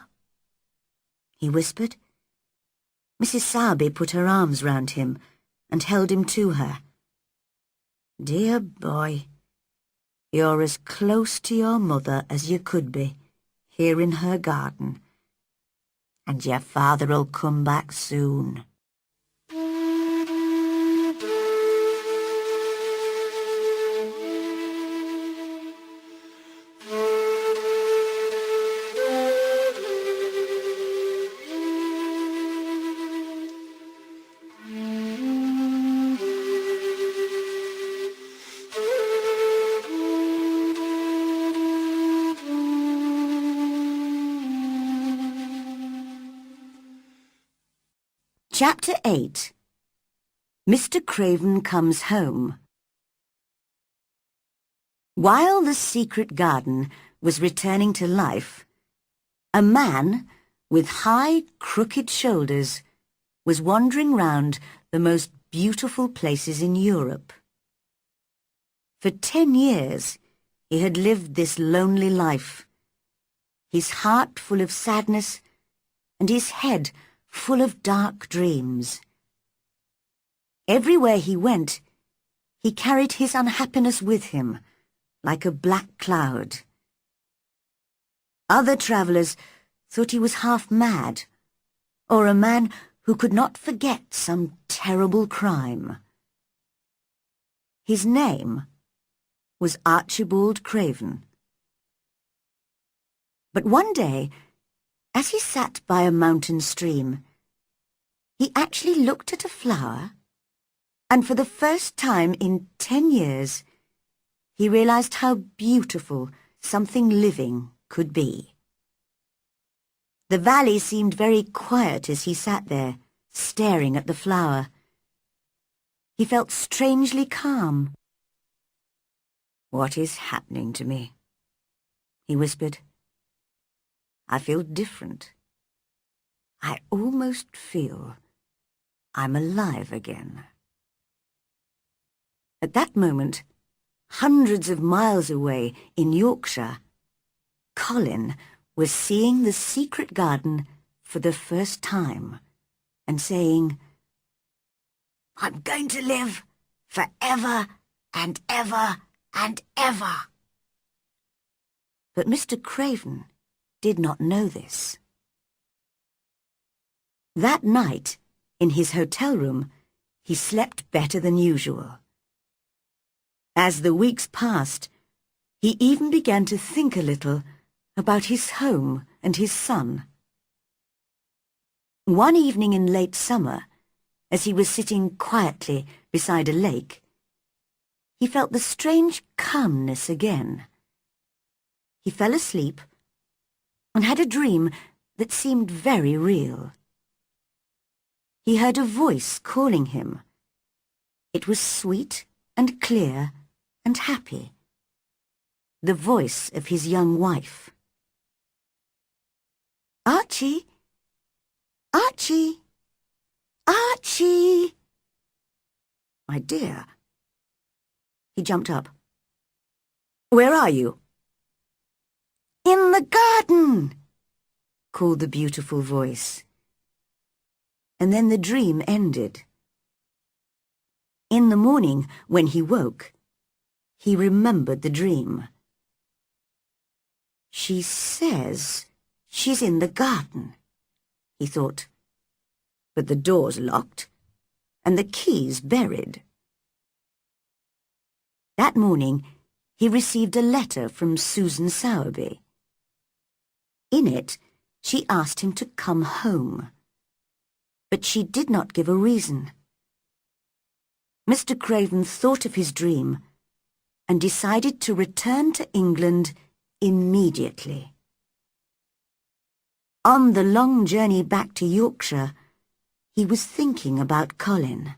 he whispered. Mrs. Sowerby put her arms round him and held him to her. "Dear boy, you're as close to your mother as you could be, here in her garden. And your father'll come back soon." Chapter 8. Mr. Craven Comes Home. While the secret garden was returning to life, a man with high, crooked shoulders was wandering round the most beautiful places in Europe. For 10 years he had lived this lonely life, his heart full of sadness and his head full of dark dreams. Everywhere he went, he carried his unhappiness with him, like a black cloud. Other travellers thought he was half mad, or a man who could not forget some terrible crime. His name was Archibald Craven. But one day, as he sat by a mountain stream, he actually looked at a flower, and for the first time in 10 years, he realized how beautiful something living could be. The valley seemed very quiet as he sat there, staring at the flower. He felt strangely calm. "What is happening to me?" he whispered. "I feel different. I almost feel I'm alive again." At that moment, hundreds of miles away in Yorkshire, Colin was seeing the secret garden for the first time and saying, "I'm going to live forever and ever and ever." But Mr. Craven did not know this. That night, in his hotel room, he slept better than usual. As the weeks passed, he even began to think a little about his home and his son. One evening in late summer, as he was sitting quietly beside a lake, he felt the strange calmness again. He fell asleep and had a dream that seemed very real. He heard a voice calling him. It was sweet and clear and happy. The voice of his young wife. "Archie! Archie! Archie!" "My dear." He jumped up. "Where are you?" "In the garden," called the beautiful voice. And then the dream ended. In the morning, when he woke, he remembered the dream. "She says she's in the garden," he thought, "but the door's locked and the key's buried." That morning, he received a letter from Susan Sowerby. In it, she asked him to come home, but she did not give a reason. Mr. Craven thought of his dream and decided to return to England immediately. On the long journey back to Yorkshire, he was thinking about Colin.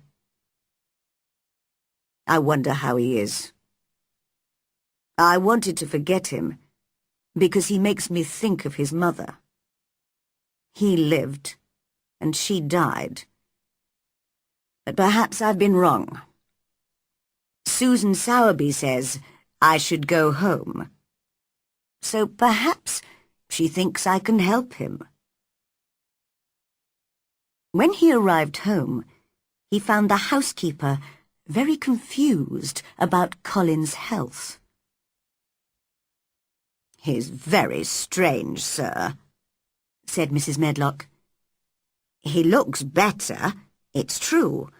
I wonder how he is. I wanted to forget him because he makes me think of his mother. He lived, and she died. But perhaps I've been wrong. Susan Sowerby says I should go home. So perhaps she thinks I can help him. When he arrived home, he found the housekeeper very confused about Colin's health. "He's very strange, sir," said Mrs. Medlock. "He looks better, it's true,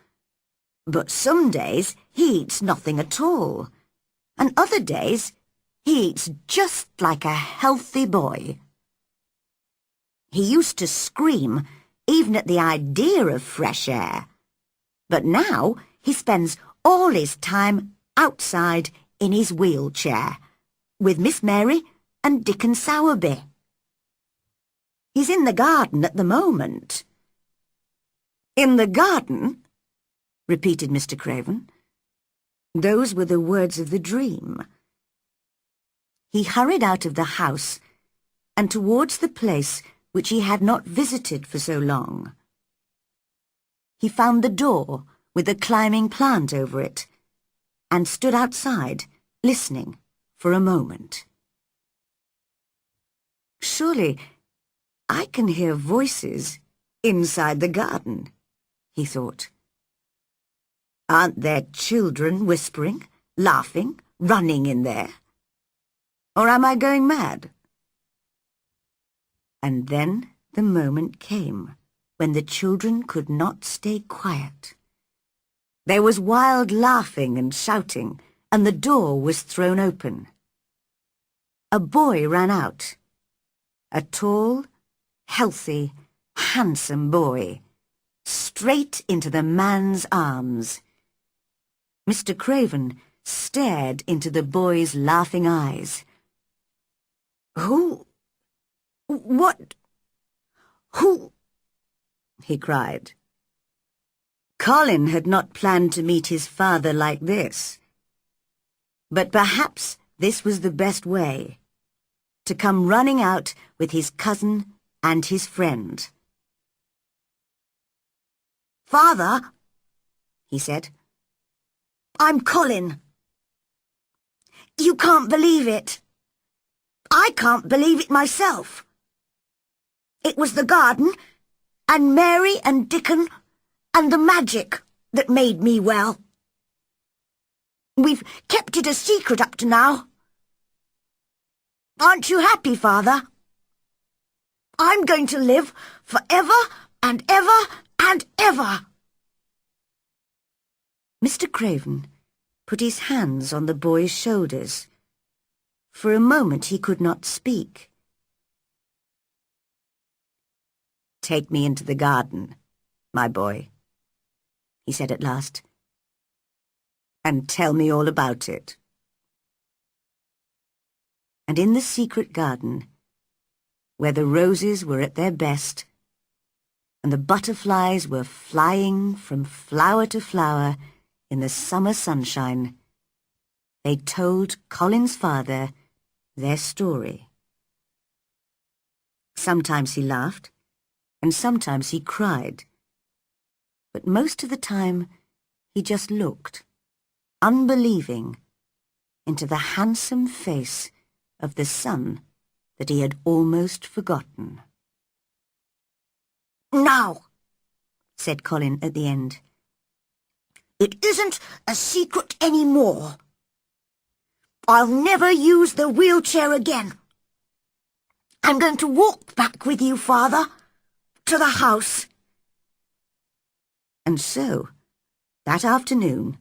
but some days he eats nothing at all, and other days he eats just like a healthy boy. He used to scream even at the idea of fresh air, but now he spends all his time outside in his wheelchair with Miss Mary and Dickon Sowerby. He's in the garden at the moment." "In the garden?" repeated Mr. Craven. Those were the words of the dream. He hurried out of the house and towards the place which he had not visited for so long. He found the door with a climbing plant over it and stood outside, listening for a moment. "Surely I can hear voices inside the garden," he thought. "Aren't there children whispering, laughing, running in there? Or am I going mad?" And then the moment came when the children could not stay quiet. There was wild laughing and shouting, and the door was thrown open. A boy ran out. A tall, healthy, handsome boy, straight into the man's arms. Mr. Craven stared into the boy's laughing eyes. Who? He cried. Colin had not planned to meet his father like this. But perhaps this was the best way, to come running out with his cousin and his friend. "Father," he said, "I'm Colin. You can't believe it. I can't believe it myself. It was the garden, and Mary and Dickon, and the magic that made me well. We've kept it a secret up to now. Aren't you happy, Father? I'm going to live for ever and ever and ever." Mr. Craven put his hands on the boy's shoulders. For a moment he could not speak. "Take me into the garden, my boy," he said at last, "and tell me all about it." And in the secret garden, where the roses were at their best, and the butterflies were flying from flower to flower in the summer sunshine, they told Colin's father their story. Sometimes he laughed, and sometimes he cried, but most of the time he just looked, unbelieving, into the handsome face of the son that he had almost forgotten. "Now," said Colin at the end, "it isn't a secret any more. I'll never use the wheelchair again. I'm going to walk back with you, Father, to the house." And so, that afternoon,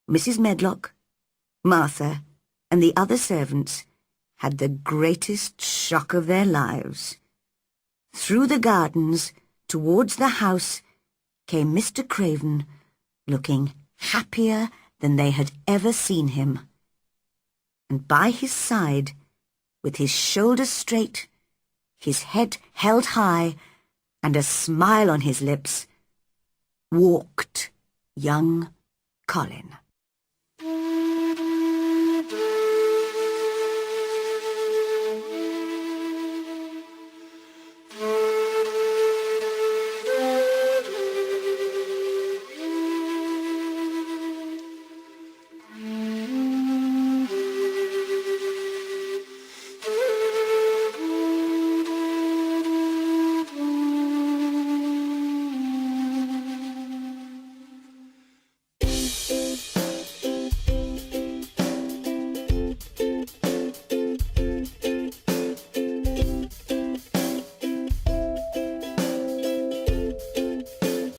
Mrs. Medlock, Martha, and the other servants had the greatest shock of their lives. Through the gardens, towards the house, came Mr. Craven, looking happier than they had ever seen him, and by his side, with his shoulders straight, his head held high, and a smile on his lips, walked young Colin.